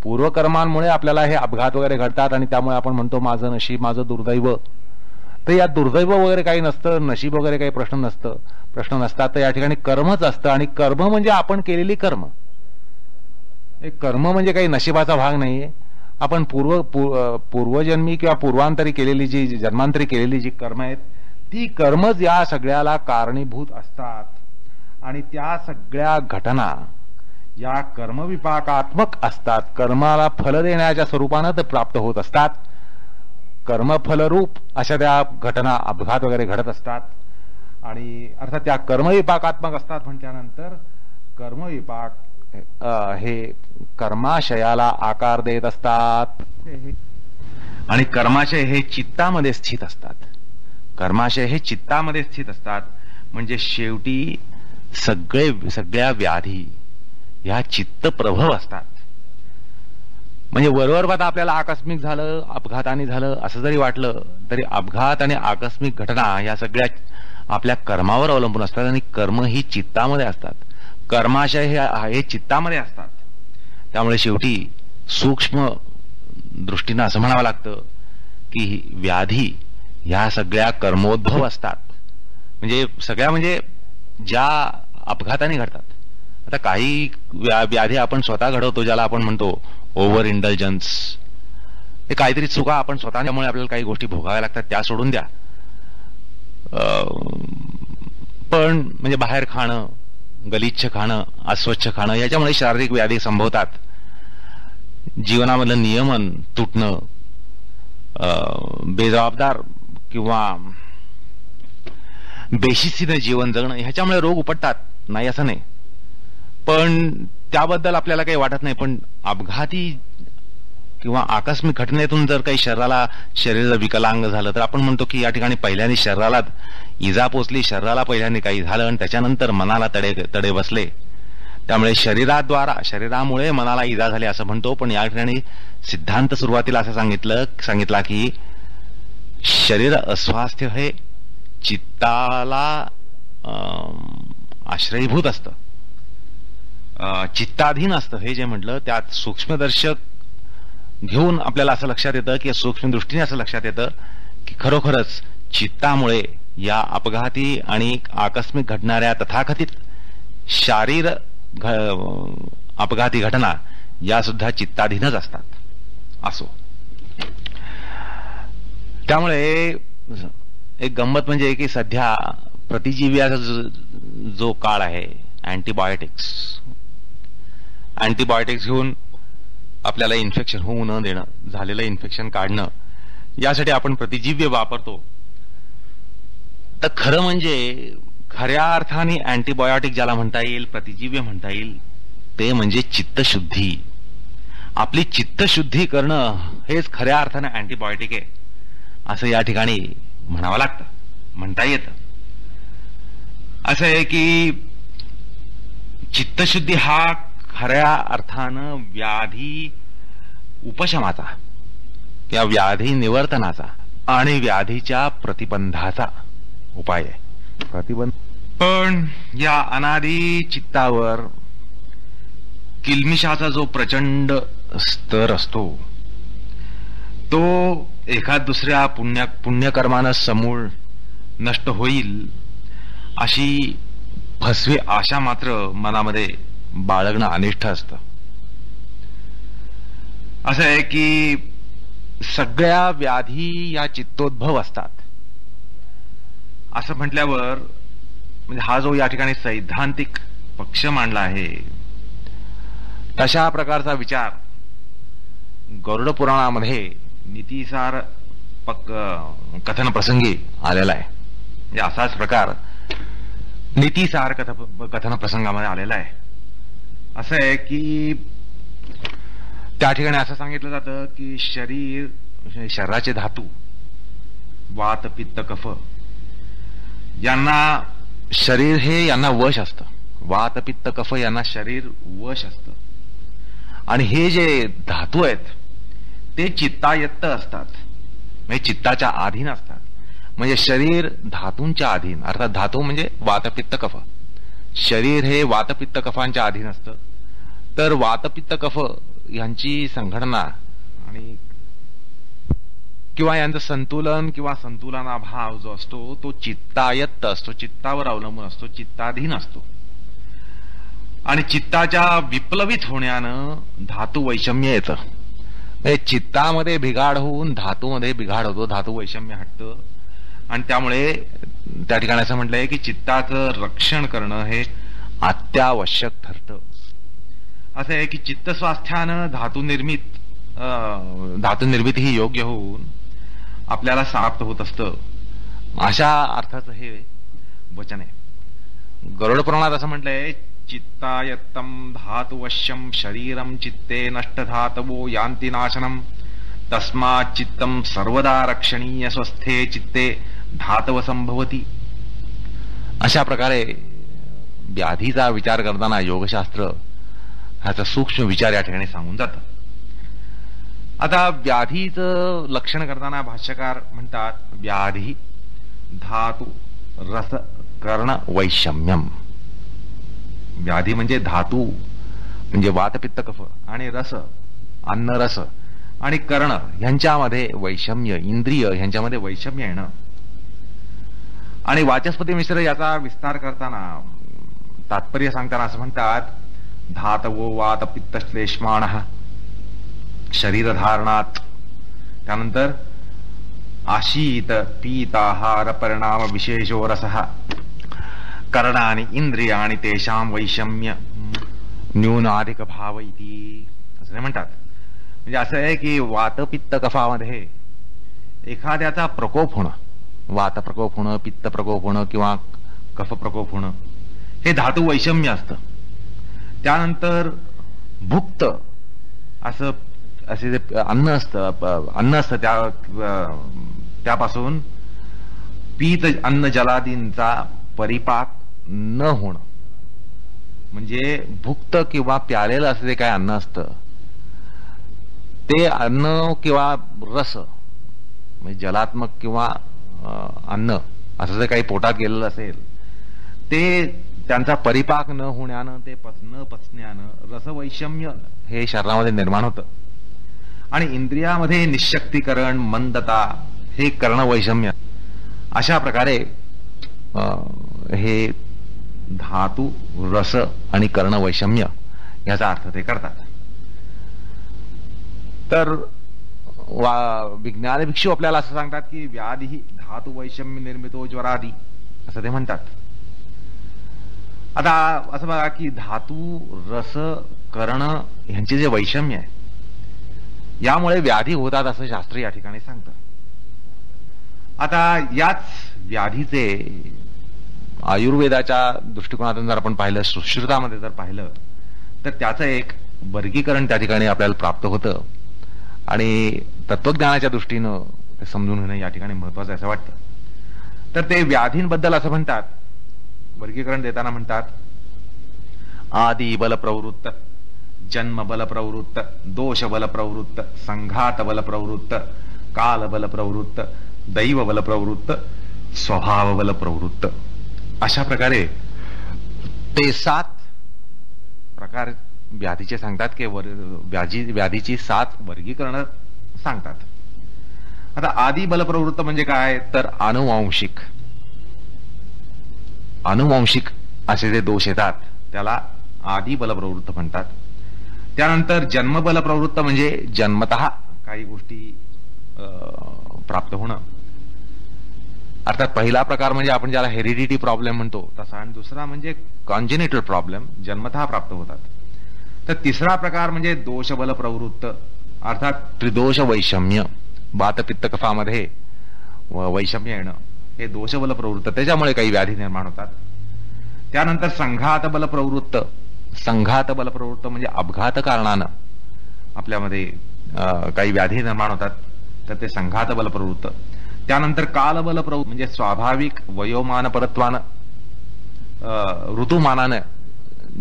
Speaker 1: पूर्वकर्मांमुळे आपल्याला हे अपघात वगैरे घडतात आणि त्यामुळे आपण म्हणतो माझं नशीब, माझं दुर्दैव. तर या दुर्दैव वगैरे काही नसतं, नशीब वगैरे काही प्रश्न नसतात. तर या ठिकाणी कर्मच असतं आणि कर्म म्हणजे आपण केलेली कर्म. कर्म म्हणजे काही नशिबाचा भाग नाहीये. आपण पूर्वजन्मी किंवा पूर्वांतरी केलेली जन्मांतरी केलेली जी कर्म आहेत ती कर्मच या सगळ्याला कारणीभूत असतात. आणि त्या सगळ्या घटना या कर्मविपाकात्मक असतात. कर्माला फल देण्याच्या स्वरूपानं ते प्राप्त होत असतात. कर्मफलरूप अशा त्या घटना, अपघात वगैरे घडत असतात. आणि अर्थात त्या कर्मविपाकात्मक असतात म्हटल्यानंतर कर्मविपाक हे कर्माशयाला आकार देत असतात. आणि कर्माशय हे चित्तामध्ये स्थित असतात. कर्माशय हे चित्तामध्ये स्थित असतात म्हणजे शेवटी सगळ्या व्याधी ह्या चित्तप्रभव असतात. म्हणजे वरवर पाहता आपल्याला आकस्मिक झालं, अपघाताने झालं असं जरी वाटलं तरी अपघात आणि आकस्मिक घटना या सगळ्या आपल्या कर्मावर अवलंबून असतात आणि कर्म ही चित्तामध्ये असतात. कर्माशय हे चित्तामध्ये असतात. त्यामुळे शेवटी सूक्ष्म दृष्टीनं असं म्हणावं लागतं की व्याधी ह्या सगळ्या कर्मोद्भव असतात. म्हणजे ज्या अपघाताने घडतात. आता काही व्याधी आपण स्वतः घडवतो, ज्याला आपण म्हणतो ओव्हर इंडल्जन्स. हे काहीतरी चुका आपण स्वतःमुळे आपल्याला काही गोष्टी भोगाव्या लागतात, त्या सोडून द्या. पण म्हणजे बाहेर खाणं, गलिच्छ खाणं, अस्वच्छ खाणं याच्यामुळे शारीरिक व्याधी संभवतात. जीवनामधलं नियमन तुटणं, बेजबाबदार किंवा बेशिस्तीने जीवन जगणं ह्याच्यामुळे रोग उपटतात, नाही असं नाही. पण त्याबद्दल आपल्याला काही वाटत नाही. पण अपघाती किंवा आकस्मिक घटनेतून जर काही शरीर विकलांग झालं तर आपण म्हणतो की या ठिकाणी पहिल्यांदा शरीराला इजा पोचली, शरीराला पहिल्यांदा काही झालं आणि त्याच्यानंतर मनाला तडे बसले. त्यामुळे शरीरामुळे मनाला इजा झाली असं म्हणतो. पण या ठिकाणी सिद्धांत सुरुवातीला असं सांगितला की शरीर अस्वास्थ्य हे चित्ताला आश्रयीभूत असतं, चित्ताधीन असतं. हे जे म्हटलं त्यात सूक्ष्मदर्शक घेऊन आपल्याला असं लक्षात येतं की सूक्ष्मदृष्टीने असं लक्षात येतं की खरोखरच चित्तामुळे या अपघाती आणि आकस्मिक घडणाऱ्या तथाकथित शारीर अपघाती घटना या सुद्धा चित्ताधीनच असतात. असो, त्यामुळे एक गंमत म्हणजे की सध्या प्रतिजीव्याचा जो काळ आहे, अँटीबायोटिक्स घेऊन आपल्याला इन्फेक्शन होऊ न देणं, झालेलं इन्फेक्शन काढणं, यासाठी आपण प्रतिजीव्य वापरतो. तर खरं म्हणजे खऱ्या अर्थाने अँटीबायोटिक ज्याला म्हणता येईल, प्रतिजीव्य म्हणता येईल, ते म्हणजे चित्तशुद्धी. आपली चित्तशुद्धी करणं हेच खऱ्या अर्थाने अँटीबायोटिक आहे असं या ठिकाणी म्हणावं लागतं, म्हणता येतं. असं आहे की चित्तशुद्धी हा खऱ्या अर्थानं व्याधी उपशमाचा किंवा व्याधी निवर्तनाचा आणि व्याधीच्या प्रतिबंधाचा उपाय आहे. पण या अनादी चित्तावर किलमिशाचा जो प्रचंड स्तर असतो तो एखाद दुसऱ्या पुण्यकर्मानं समूळ नष्ट होईल अशी फसवी आशा मात्र मनामध्ये बाळगणं अनिष्ट असतं. असं आहे की सगळ्या व्याधी या चित्तोद्भव असतात असं म्हटल्यावर म्हणजे हा जो या ठिकाणी सैद्धांतिक पक्ष मांडला आहे तशा प्रकारचा विचार गरुड पुराणामध्ये नीतिसार कथन प्रसंगी आलेला आहे. म्हणजे असाच प्रकार नीतिसार कथन प्रसंगामध्ये आलेला आहे. असं आहे की त्या ठिकाणी असं सांगितलं जातं की शरीराचे धातू वात पित्त कफ यांना शरीर हे यांना वश असतं. वात पित्त कफ यांना शरीर वश असतं. आणि हे जे धातू आहेत ते चित्तायत्त असतात, म्हणजे चित्ताच्या अधीन असतात. म्हणजे शरीर धातूंच्या अधीन, अर्थात धातू म्हणजे वातपित्त कफ. शरीर हे वातपित्त कफांच्या अधीन असतं. तर वातपित्त कफ यांची संघटना आणि किंवा यांचं संतुलन किंवा संतुलनाभाव जो असतो तो चित्तायत्त असतो, चित्तावर अवलंबून असतो, चित्ताधीन असतो. आणि चित्ताच्या विप्लवित होण्यानं धातू वैषम्य येतं. म्हणजे चित्तामध्ये बिघाड होऊन धातूमध्ये बिघाड होतो, धातू वैषम्य हटतं. आणि त्यामुळे त्या ठिकाणी असं म्हटलंय की चित्ताचं रक्षण करणं हे अत्यावश्यक ठरतं. असं आहे की चित्त स्वास्थ्यानं धातू निर्मिती ही योग्य होऊन आपल्याला समाप्त होत असतं, अशा अर्थाचं हे वचन आहे. गरुड पुराणात असं म्हटलंय, चित्तायत्तम धातुवश्यम शरीरम चित्ते नष्ट धातवो यान्ति नाशनम तस्मात् चित्तम सर्वदा रक्षणीय स्वस्थे चित्ते धातव संभवती. अशा प्रकारे व्याधीचा विचार करताना योगशास्त्र ह्याचा सूक्ष्म विचार या ठिकाणी सांगून जातं. आता व्याधीचं लक्षण करताना भाष्यकार म्हणतात, व्याधी धातू रस कर्ण वैषम्यम. व्याधी म्हणजे धातू म्हणजे वात पित्त कफ आणि रस अन्न रस आणि कर्ण ह्यांच्यामध्ये वैषम्य, इंद्रिय ह्यांच्यामध्ये वैषम्य येणं. आणि वाचस्पती मिश्र याचा विस्तार करताना तात्पर्य सांगताना असं म्हणतात, धातवो वात पित्त श्लेष्माणः शरीरधारणात. त्यानंतर आशीत पीताहार परिणाम विशेषो रसः करणानि इंद्रियाणि तेषां वैषम्य न्यूनाधिक भाव इति असं म्हणतात. म्हणजे असं आहे की वात पित्त कफामध्ये एखाद्याचा प्रकोप होणं, वात प्रकोप होणं, पित्त प्रकोप होणं किंवा कफ प्रकोप होणं हे धातू वैषम्य असतं. त्यानंतर भुक्त असे जे अन्न असतं त्यापासून पीत अन्न जलादींचा परिपाक न होणं. म्हणजे भुक्त किंवा प्यालेलं असं जे काय अन्न असतं ते अन्न किंवा रस म्हणजे जलात्मक किंवा अन्न असं जे काही पोटात गेलेलं असेल ते त्यांचा परिपाक न होण्यानं, ते न पचण्यानं रसवैषम्य हे शरीरामध्ये निर्माण होतं. आणि इंद्रियामध्ये निशक्तीकरण, मंदता हे कर्णवैषम्य. अशा प्रकारे हे धातू रस आणि कर्णवैषम्य याचा अर्थ ते करतात. तर विज्ञान भिक्षू आपल्याला असं सांगतात की व्याधी धातू वैषम्य निर्मितो ज्वरादी असं ते म्हणतात. आता असं बघा की धातू रस कर्ण ह्यांचे जे वैषम्य आहे यामुळे व्याधी होतात असं शास्त्र या ठिकाणी सांगतं. आता याच व्याधीचे आयुर्वेदाच्या दृष्टिकोनातून जर आपण पाहिलं, सुश्रुतामध्ये जर पाहिलं तर त्याचं एक वर्गीकरण त्या ठिकाणी आपल्याला प्राप्त होतं. आणि तत्वज्ञानाच्या दृष्टीनं ते समजून घेणं या ठिकाणी महत्वाचं असं वाटतं. तर ते व्याधींबद्दल असं म्हणतात, वर्गीकरण देताना म्हणतात, आदि बल प्रवृत्त, जन्म बल प्रवृत्त, दोष बल प्रवृत्त, संघात बल प्रवृत्त, काल बल प्रवृत्त, दैव बल प्रवृत्त, स्वभाव बल प्रवृत्त. अशा प्रकारे ते 7 प्रकार व्याधीचे सांगतात की व्याधीची 7 वर्गीकरण सांगतात. आता आदि बल प्रवृत्त म्हणजे काय, तर अनुवांशिक असे जे दोष येतात त्याला आदि बल प्रवृत्त म्हणतात. त्यानंतर जन्म बल प्रवृत्त म्हणजे जन्मतः काही गोष्टी प्राप्त होणं. अर्थात पहिला प्रकार म्हणजे आपण ज्याला हेरिडिटी प्रॉब्लेम म्हणतो तसा, आणि दुसरा म्हणजे कॉन्जेनिटल प्रॉब्लेम जन्मतः प्राप्त होतात. तर तिसरा प्रकार म्हणजे दोष बल प्रवृत्त, अर्थात त्रिदोष वैषम्य, वात पित्त कफामध्ये वैषम्य येणं हे दोष बल प्रवृत्त, त्याच्यामुळे काही व्याधी निर्माण होतात. त्यानंतर संघात बल प्रवृत्त म्हणजे अपघात कारणानं आपल्यामध्ये काही व्याधी निर्माण होतात, तर ते संघात बल प्रवृत्त. त्यानंतर कालबल प्रवृत्त म्हणजे स्वाभाविक वयोमान परत्वानं, ऋतुमानानं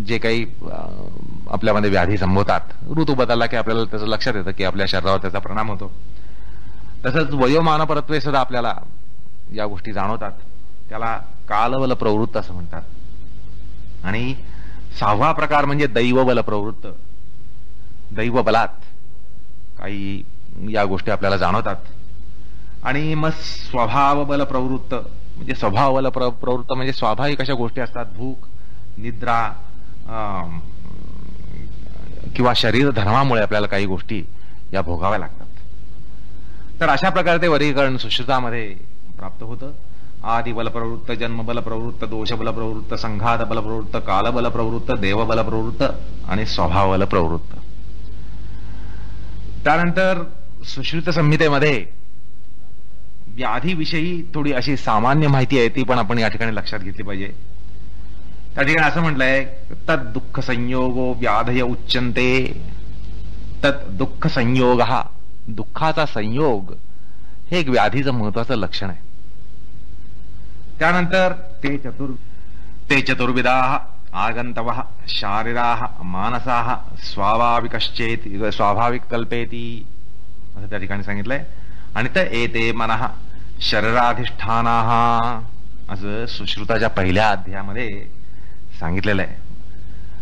Speaker 1: जे काही आपल्यामध्ये व्याधी संभवतात, ऋतू बदलला की आपल्याला त्याचं लक्षात येतं की आपल्या शरीरावर त्याचा परिणाम होतो. तसंच वयोमान परत्वे सुद्धा आपल्याला या गोष्टी जाणवतात, त्याला कालबल प्रवृत्त असं म्हणतात. आणि 6वा प्रकार म्हणजे दैव बल प्रवृत्त, दैव बलात काही या गोष्टी आपल्याला जाणवतात. आणि मग स्वभाव बल प्रवृत्त म्हणजे स्वभाव बल प्रवृत्त म्हणजे स्वाभाविक अशा गोष्टी असतात. भूक, निद्रा किंवा शरीर धर्मामुळे आपल्याला काही गोष्टी या भोगाव्या लागतात. तर अशा प्रकारे ते वर्गीकरण सुश्रुतामध्ये प्राप्त होतं. आदि बल प्रवृत्त, जन्म बल प्रवृत्त, दोष बल प्रवृत्त, संघात बल प्रवृत्त, काल बल प्रवृत्त, देव बल प्रवृत्त आणि स्वभाव बल प्रवृत्त. त्यानंतर सुश्रुत संहितेमध्ये व्याधीविषयी थोडी अशी सामान्य माहिती आहे, ती पण आपण या ठिकाणी लक्षात घेतली पाहिजे. त्या ठिकाणी असं म्हटलंय, तद दुःख संयोगो व्याधय उच्चन्ते. तद दुःख संयोग, हा दुःखाचा संयोग हे एक व्याधीचं महत्वाचं लक्षण आहे. त्यानंतर ते चतुर्विधा आगंतवः शारीराः मानसाः स्वाभाविक कल्पेती असं त्या ठिकाणी सांगितलंय. आणि तर एते मनः शरीराधिष्ठानाः असं सुश्रुताच्या पहिल्या अध्यायामध्ये सांगितलेलं आहे.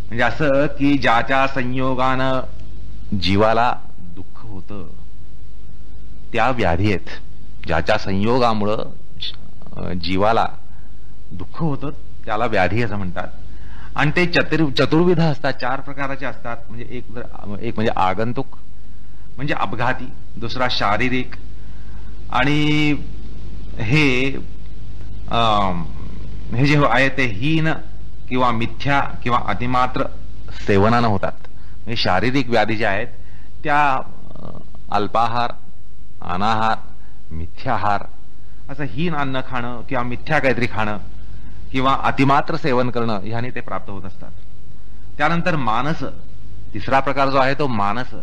Speaker 1: म्हणजे असं की ज्याच्या संयोगानं जीवाला दुःख होतं त्या व्याधी आहेत. ज्याच्या संयोगामुळं जीवाला दुःख होतं त्याला व्याधी असं म्हणतात. आणि ते चतुर्विध असतात, 4 प्रकारचे असतात. म्हणजे एक म्हणजे आगंतुक म्हणजे अपघाती, दुसरा शारीरिक, आणि हे जे आहे ते हीन किंवा मिथ्या किंवा अतिमात्र सेवनानं होतात. म्हणजे शारीरिक व्याधी ज्या आहेत त्या अल्पाहार, अनाहार, मिथ्याहार असं हीन अन्न खाणं किंवा मिथ्या काहीतरी खाणं किंवा अतिमात्र सेवन करणं ह्याने ते प्राप्त होत असतात. त्यानंतर मानस, तिसरा प्रकार जो आहे तो मानस,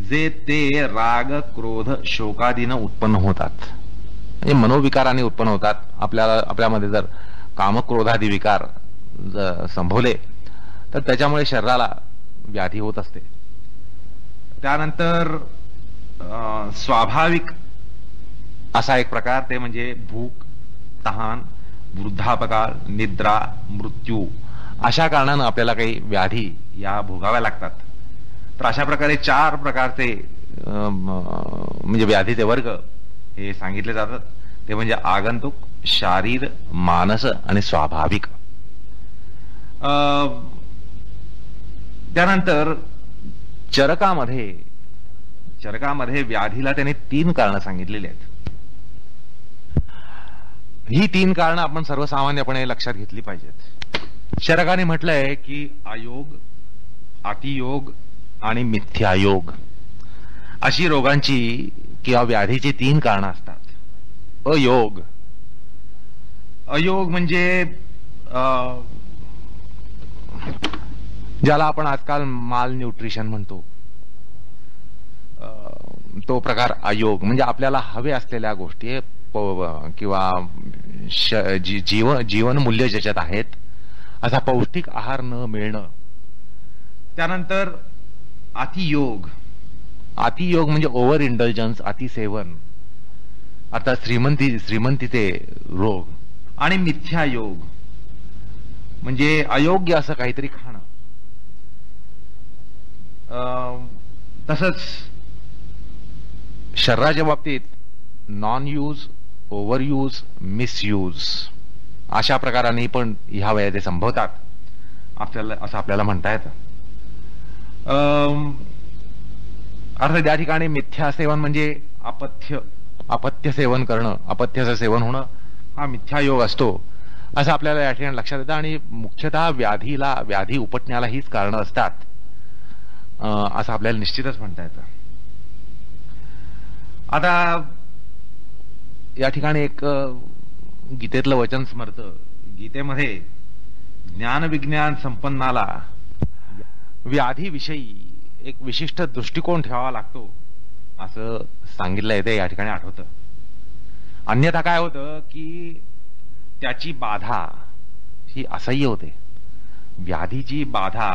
Speaker 1: जे ते राग, क्रोध, शोकादीनं उत्पन्न होतात. म्हणजे मनोविकाराने उत्पन्न होतात. आपल्यामध्ये जर कामक्रोधादी विकार संभवले तर त्याच्यामुळे शरीराला व्याधी होत असते. त्यानंतर स्वाभाविक असा एक प्रकार, ते म्हणजे भूक, तहान, वृद्धापकाळ, निद्रा, मृत्यू अशा कारणानं आपल्याला काही व्याधी या भोगाव्या लागतात. तर अशा प्रकारे 4 प्रकारचे म्हणजे व्याधीचे वर्ग हे सांगितले जातात. ते म्हणजे आगंतुक, शारीर, मानस आणि स्वाभाविक. त्यानंतर चरकामध्ये व्याधीला त्याने 3 कारणं सांगितलेली आहेत. ही 3 कारणं आपण सर्वसामान्यपणे लक्षात घेतली पाहिजेत. चरकाने म्हटलंय की अयोग, अतियोग आणि मिथ्यायोग अशी रोगांची किंवा व्याधीची 3 कारणं असतात. अयोग म्हणजे ज्याला आपण आजकाल माल न्यूट्रिशन म्हणतो, तो प्रकार अयोग. म्हणजे आपल्याला हवे असलेल्या गोष्टी किंवा जीवन मूल्य ज्याच्यात आहेत असा पौष्टिक आहार न मिळणं. त्यानंतर अतियोग म्हणजे ओव्हर इंडल्जन्स, अतिसेवन, अर्थात श्रीमंतीचे रोग. आणि मिथ्यायोग म्हणजे अयोग्य असं काहीतरी खाणं. तसंच शरीराच्या बाबतीत non use, over use, misuse अशा प्रकाराने पण ह्या वयात ते संभवतात असं आपल्याला म्हणता येतं. अर्थात या ठिकाणी मिथ्या सेवन म्हणजे अपथ्य सेवन करणं, अपथ्याचं सेवन होणं हा मिथ्यायोग असतो असं आपल्याला या ठिकाणी लक्षात येतं. आणि मुख्यतः व्याधी उपटण्याला हीच कारणं असतात असं आपल्याला निश्चितच म्हणता येतं. आता या ठिकाणी एक गीतेतलं वचन स्मरतं. गीतेमध्ये ज्ञानविज्ञान संपन्नाला व्याधीविषयी एक विशिष्ट दृष्टिकोन ठेवावा लागतो असं सांगितलंय. ते या ठिकाणी आठवतं. अन्यथा काय होतं की त्याची बाधा ही असह्य होते. व्याधीची बाधा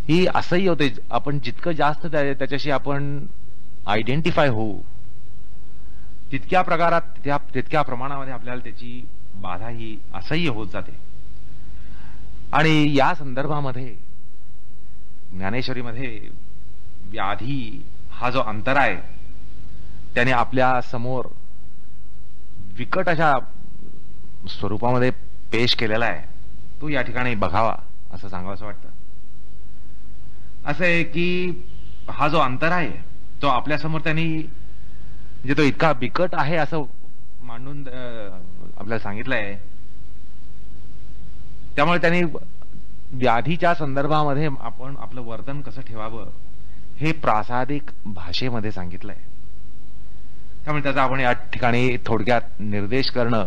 Speaker 1: ही असह्य होते. आपण जितकं जास्त त्याच्याशी आपण आयडेंटिफाय होऊ तितक्या प्रमाणामध्ये आपल्याला त्याची बाधा ही असह्य होत जाते. आणि या संदर्भामध्ये ज्ञानेश्वरीमध्ये व्याधी हा जो अंतराय त्याने आपल्या समोर विकट अशा स्वरूपामध्ये पेश केलेला आहे, तो या ठिकाणी बघावा असं सांगावं वाटतं. असं आहे की हा जो अंतर आहे तो आपल्यासमोर त्यांनी म्हणजे तो इतका बिकट आहे असं मांडून आपल्याला सांगितलंय. त्यामुळे त्यांनी व्याधीच्या संदर्भामध्ये आपण आपलं वर्तन कसं ठेवावं हे प्रासादिक भाषेमध्ये सांगितलंय. त्यामुळे त्याचा आपण या ठिकाणी थोडक्यात निर्देश करणं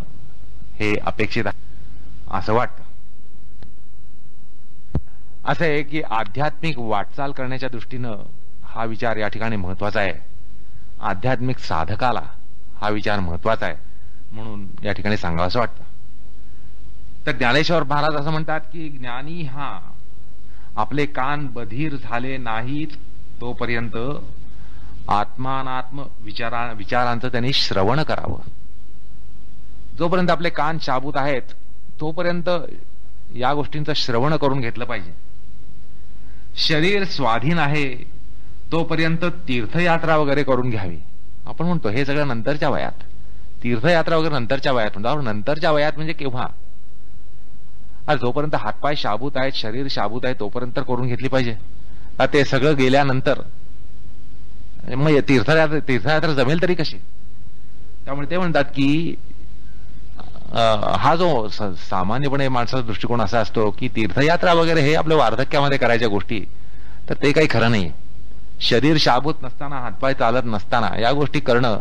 Speaker 1: हे अपेक्षित आहे असं वाटतं. असं आहे की आध्यात्मिक वाटचाल करण्याच्या दृष्टीनं हा विचार या ठिकाणी महत्वाचा आहे. आध्यात्मिक साधकाला हा विचार महत्वाचा आहे म्हणून या ठिकाणी सांगावं असं वाटतं. तर ज्ञानेश्वर महाराज असं म्हणतात की ज्ञानी हा आपले कान बधीर झाले नाहीत तोपर्यंत आत्मानात्म विचारांचं त्यांनी श्रवण करावं. जोपर्यंत आपले कान शाबूत आहेत तोपर्यंत या गोष्टींचं श्रवण करून घेतलं पाहिजे. शरीर स्वाधीन आहे तोपर्यंत तीर्थयात्रा वगैरे करून घ्यावी. आपण म्हणतो हे सगळं नंतरच्या वयात, तीर्थयात्रा वगैरे नंतरच्या वयात म्हणतो. नंतरच्या वयात म्हणजे केव्हा? जोपर्यंत हातपाय शाबूत आहेत, शरीर शाबूत आहे तोपर्यंत करून घेतली पाहिजे. ते सगळं गेल्यानंतर मग तीर्थयात्रा जमेल तरी कशी? त्यामुळे ते म्हणतात की हा जो सामान्यपणे माणसाचा दृष्टिकोन असा असतो की तीर्थयात्रा वगैरे हे आपल्या वार्धक्यामध्ये करायच्या गोष्टी, तर ते काही खरं नाही. शरीर शाबूत नसताना, हातपाय चालत नसताना या गोष्टी करणं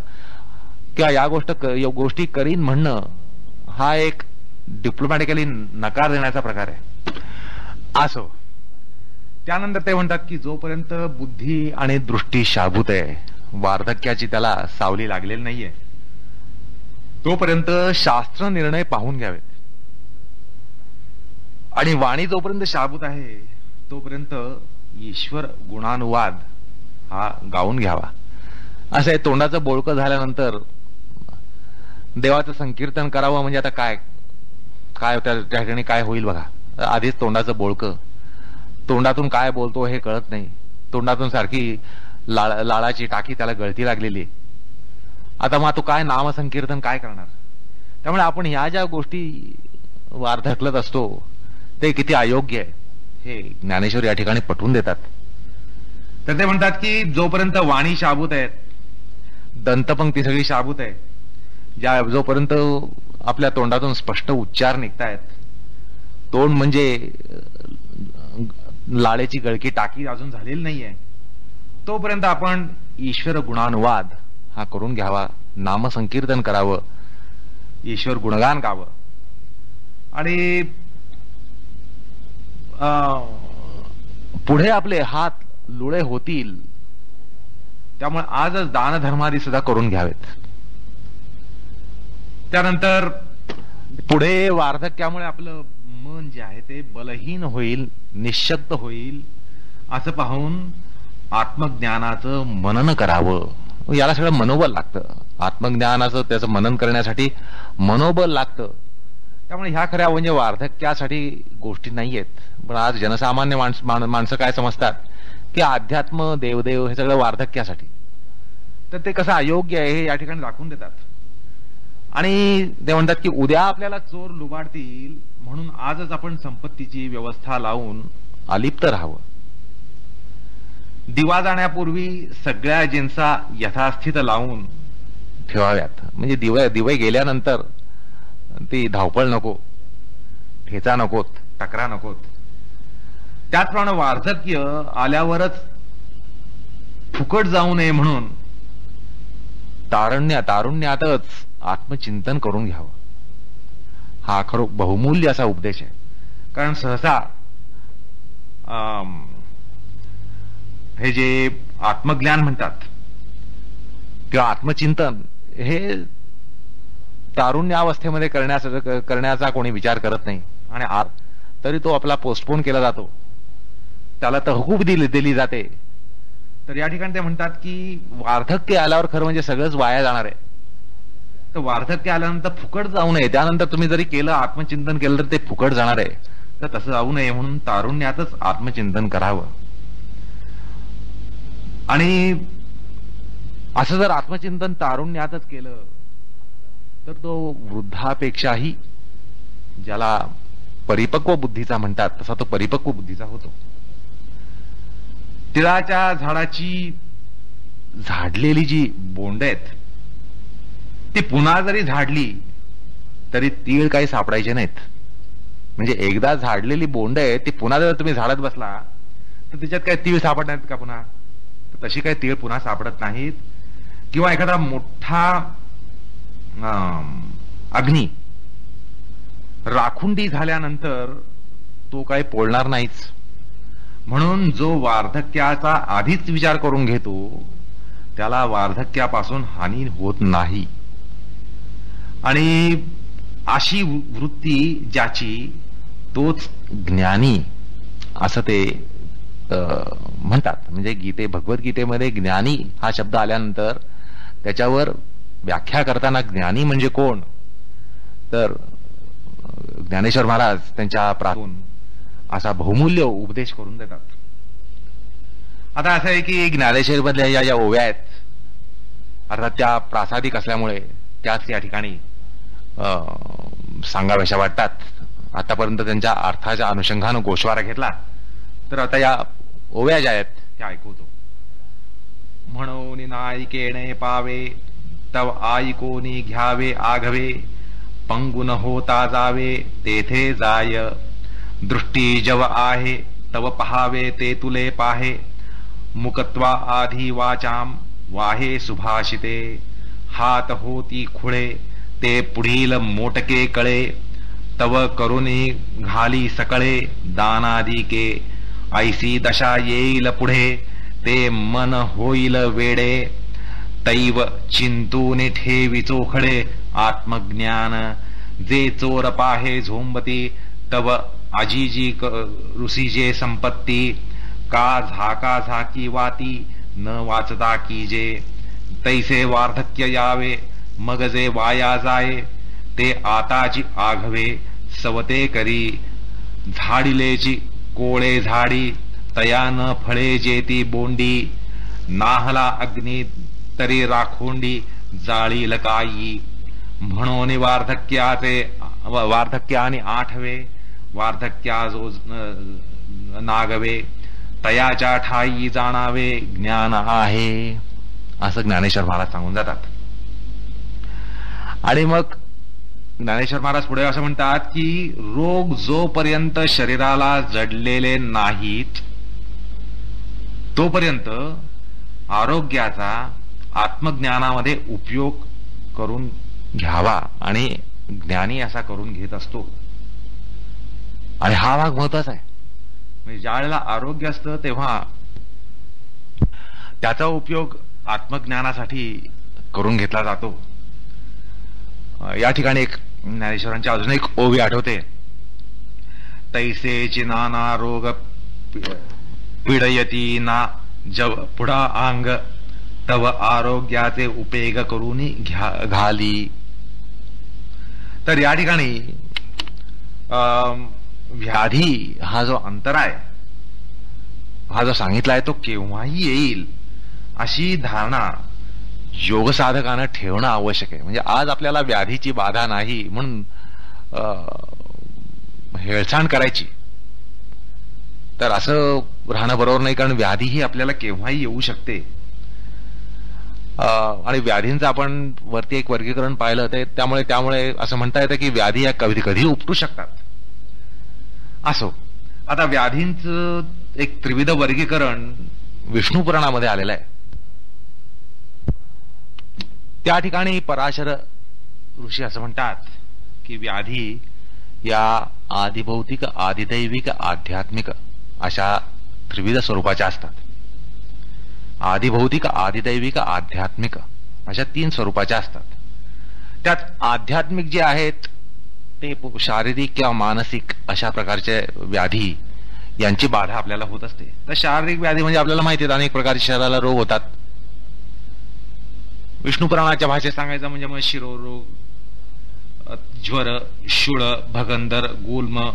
Speaker 1: किंवा या गोष्टी करीन म्हणणं हा एक डिप्लोमॅटिकली नकार देण्याचा प्रकार आहे. असो, त्यानंतर ते म्हणतात की जोपर्यंत बुद्धी आणि दृष्टी शाबूत आहे, वार्धक्याची त्याला सावली लागलेली नाहीये, तोपर्यंत शास्त्र निर्णय पाहून घ्यावेत. आणि वाणी जोपर्यंत शाबूत आहे तोपर्यंत ईश्वर गुणानुवाद हा गाऊन घ्यावा. असं आहे, तोंडाचं बोळकं झाल्यानंतर देवाचं संकीर्तन करावं म्हणजे आता काय काय त्या ठिकाणी काय होईल बघा. आधीच तोंडाचं बोळकं, तोंडातून काय बोलतो हे कळत नाही, तोंडातून सारखी लाळाची टाकी त्याला गळती लागलेली. आता मग तो काय नामसंकीर्तन काय करणार? त्यामुळे आपण ह्या ज्या गोष्टी वार्धकलत असतो ते किती अयोग्य आहे हे ज्ञानेश्वर या ठिकाणी पटवून देतात. तर ते म्हणतात की जोपर्यंत वाणी शाबूत आहेत, दंतपंक्ती सगळी शाबूत आहे, जोपर्यंत आपल्या तोंडातून स्पष्ट उच्चार निघतायत, तोंड म्हणजे लाळेची गळकी टाकी अजून झालेली नाहीये, तोपर्यंत आपण ईश्वर गुणानुवाद हा करून घ्यावा, नामसंकीर्तन करावं, ईश्वर गुणगान गावं. आणि पुढे आपले हात लुळे होतील, त्यामुळे आजच दानधर्मादी सुद्धा करून घ्यावेत. त्यानंतर पुढे वार्धक्यामुळे आपलं मन जे आहे ते बलहीन होईल, निःशक्त होईल, असं पाहून आत्मज्ञानाचं मनन करावं. याला सगळं मनोबल लागतं. आत्मज्ञानाचं त्याचं मनन करण्यासाठी मनोबल लागतं. त्यामुळे ह्या खऱ्या म्हणजे वार्धक्यासाठी गोष्टी नाहीयेत. पण आज जनसामान्य माणसं काय समजतात की अध्यात्म देवदेव हे सगळं वार्धक्यासाठी, तर ते कसं अयोग्य आहे हे या ठिकाणी दाखवून देतात. आणि ते म्हणतात की उद्या आपल्याला चोर लुबाडतील म्हणून आजच आपण संपत्तीची व्यवस्था लावून अलिप्त राहावं. दिवा जाण्यापूर्वी सगळ्या जिन्सा यथास्थित लावून ठेवाव्यात. म्हणजे दिवे गेल्यानंतर ती धावपळ नको, ठेचा नकोत, टकरा नकोत. त्याचप्रमाणे वार्धक्य आल्यावरच फुकट जाऊ नये म्हणून तारुण्यातच आत्मचिंतन करून घ्यावं. हा खरो बहुमूल्य असा उपदेश आहे. कारण सहसा हे जे आत्मज्ञान म्हणतात किंवा आत्मचिंतन हे तारुण्यावस्थेमध्ये करण्याचा कोणी विचार करत नाही. आणि तरी तो आपला पोस्टपोन केला जातो, त्याला तहकूब दिली जाते. तर या ठिकाणी ते म्हणतात की वार्धक्य आल्यावर खरं म्हणजे सगळंच वाया जाणार आहे. तर वार्धक्य आल्यानंतर फुकट जाऊ नये. त्यानंतर तुम्ही जरी केलं, आत्मचिंतन केलं तर ते फुकट जाणार आहे. तर तसं जाऊ नये म्हणून तारुण्यातच आत्मचिंतन करावं. आणि असं जर आत्मचिंतन तारुण्यातच केलं तर तो वृद्धापेक्षाही, ज्याला परिपक्व बुद्धीचा म्हणतात तसा तो परिपक्व बुद्धीचा होतो. तिळाच्या झाडाची झाडलेली जी बोंड आहेत ती पुन्हा जरी झाडली तरी तीळ काही सापडायचे नाहीत. म्हणजे एकदा झाडलेली बोंड आहे ती पुन्हा जर तुम्ही झाडत बसला तर त्याच्यात काय तीळ सापडणार का पुन्हा? तर तशी काही तीळ पुन्हा सापडत नाहीत. किंवा एखादा मोठा अग्नी राखुंडी झाल्यानंतर तो काही पोळणार नाहीच. म्हणून जो वार्धक्याचा आधीच विचार करून घेतो त्याला वार्धक्यापासून हानी होत नाही. आणि अशी वृत्ती ज्याची तोच ज्ञानी असं ते म्हणतात. म्हणजे भगवद्गीतेमध्ये ज्ञानी हा शब्द आल्यानंतर त्याच्यावर व्याख्या करताना ज्ञानी म्हणजे कोण, तर ज्ञानेश्वर महाराज त्यांच्या प्रातून असा बहुमूल्य उपदेश करून देतात. आता असं आहे की ज्ञानेश्वर मधल्या या ओव्या आहेत, अर्थात त्या प्रासादिक असल्यामुळे त्याच या ठिकाणी सांगाव्याशा वाटतात. आतापर्यंत त्यांच्या अर्थाच्या अनुषंगानं गोषवारा घेतला तर आता या ओव्या ज्या आहेत त्या ऐकवतो. म्हणून नायिकेणे पावे तव आईकोनी घ्यावे आघवे, पंगुन होता जावे तेथे जाय, दृष्टी जव आहे तव पहावे ते तुले पाहे, मुकत्वा आधी वाचाम वाहे सुभाषिते, हात होती खुळे ते पुढील मोटके कळे, तव करुणी घाली सकळे दानादिके, ऐसी दशा येईल पुढे ते मन होईल वेडे, तैव चिंतून ठेवी चोखडे आत्मज्ञान, जे चोर पाहे झोंबती तव आजीजी ऋषीजे संपत्ती, का झाका झाकी वाती न वाचता कीजे, तैसे वार्धक्य यावे मग जे वाया जाये, ते आताची आघवे सवते करी, झाडिलेची कोळे झाडी तया न फळे जेती बोंडी, नाहला अग्नी तरी राखोंडी जाळील काई, म्हणून वार्धक्याने आठवे वार्धक्याजो नागवे, तयाच्या ठाई जाणावे ज्ञान आहे, असं ज्ञानेश्वर महाराज सांगून जातात. आणि मग ज्ञानेश्वर महाराज पुढे असं म्हणतात की रोग जोपर्यंत शरीराला जडलेले नाहीत तोपर्यंत आरोग्याचा आत्मज्ञानामध्ये उपयोग करून घ्यावा आणि ज्ञानी असा करून घेत असतो. आणि हा भाग महत्वाचा आहे. म्हणजे ज्या वेळेला आरोग्य असतं तेव्हा त्याचा उपयोग आत्मज्ञानासाठी करून घेतला जातो. या ठिकाणी एक ज्ञानेश्वरांची अजून एक ओवी आठवते. तैसेची नाना रोग पीडयती ना जव पुढा अंग, तव आरोग्याचे उपयोग करून घाली. तर या ठिकाणी व्याधी हा जो अंतराय हा जो सांगितलाय तो केव्हाही येईल अशी धारणा योग साधकानं ठेवणं आवश्यक आहे. म्हणजे आज आपल्याला व्याधीची बाधा नाही म्हणून हेळसांड करायची तर असं राहणं बरोबर नाही. कारण व्याधी ही आपल्याला केव्हाही येऊ शकते. आणि व्याधींचं आपण वरती एक वर्गीकरण पाहिलं ते त्यामुळे असं म्हणता येतं की व्याधी या कधी कधी उपटू शकतात. असो, आता व्याधींचं एक त्रिविध वर्गीकरण विष्णू पुराणामध्ये आलेलं आहे. त्या ठिकाणी पराशर ऋषी असं म्हणतात की व्याधी या आदिभौतिक, आदिदैविक, आध्यात्मिक अशा त्रिविध स्वरूपाच्या असतात. आदिभौतिक, आदिदैविक, आध्यात्मिक अशा 3 स्वरूपाच्या असतात. त्यात आध्यात्मिक जे आहेत ते शारीरिक किंवा मानसिक अशा प्रकारचे व्याधी यांची बाधा आपल्याला होत असते. तर शारीरिक व्याधी म्हणजे आपल्याला माहिती आहे अनेक प्रकारचे शरीराला रोग होतात. विष्णू पुराणाच्या भाषेत सांगायचं म्हणजे मग शिरोरोग, ज्वर, शूळ, भगंदर, गुल्म,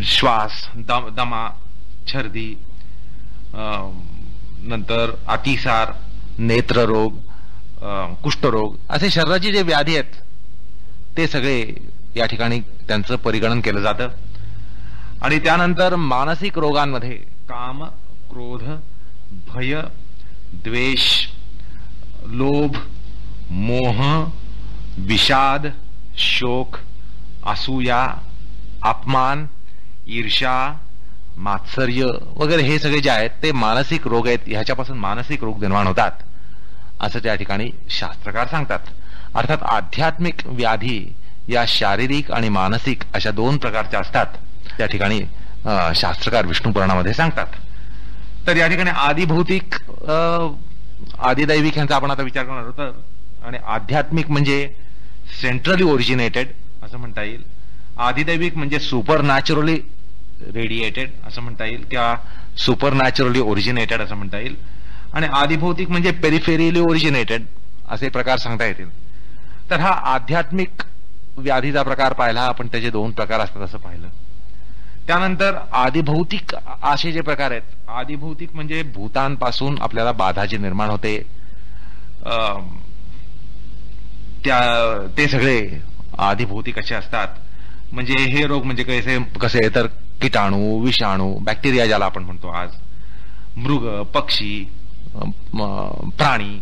Speaker 1: श्वास, दमा, छर्दी, नंतर अतिसार, नेत्ररोग, कुष्ठरोग असे शरीराचे जे व्याधी आहेत ते सगळे या ठिकाणी त्यांचं परिगणन केलं जातं. आणि त्यानंतर मानसिक रोगांमध्ये काम, क्रोध, भय, द्वेष, लोभ, मोह, विषाद, शोक, असूया, अपमान, ईर्ष्या, मात्सर्य वगैरे हे सगळे जे आहेत ते मानसिक रोग आहेत. ह्याच्यापासून मानसिक रोग निर्माण होतात असं त्या ठिकाणी शास्त्रकार सांगतात. अर्थात आध्यात्मिक व्याधी या शारीरिक आणि मानसिक अशा दोन प्रकारच्या असतात त्या ठिकाणी शास्त्रकार विष्णू पुराणामध्ये सांगतात. तर या ठिकाणी आदिभौतिक, आदिदैविक यांचा आपण आता विचार करणार आहोत. आणि आध्यात्मिक म्हणजे सेंट्रली ओरिजिनेटेड असं म्हणता येईल, आदिदैविक म्हणजे सुपर नॅचरली रेडिएटेड असं म्हणता येईल किंवा सुपर नॅचरली ओरिजिनेटेड असं म्हणता येईल, आणि आदिभौतिक म्हणजे पेरिफेरियली ओरिजिनेटेड असे प्रकार सांगता येतील. तर हा आध्यात्मिक व्याधीचा प्रकार पाहिला आपण, त्याचे दोन प्रकार असतात असं पाहिलं. त्यानंतर आदिभौतिक असे जे प्रकार आहेत, आदिभौतिक म्हणजे भूतांपासून आपल्याला बाधा जी निर्माण होते ते सगळे आदिभौतिक असे असतात. म्हणजे हे रोग म्हणजे कसे तर किटाणू, विषाणू, बॅक्टेरिया ज्याला आपण म्हणतो आज, मृग, पक्षी, प्राणी,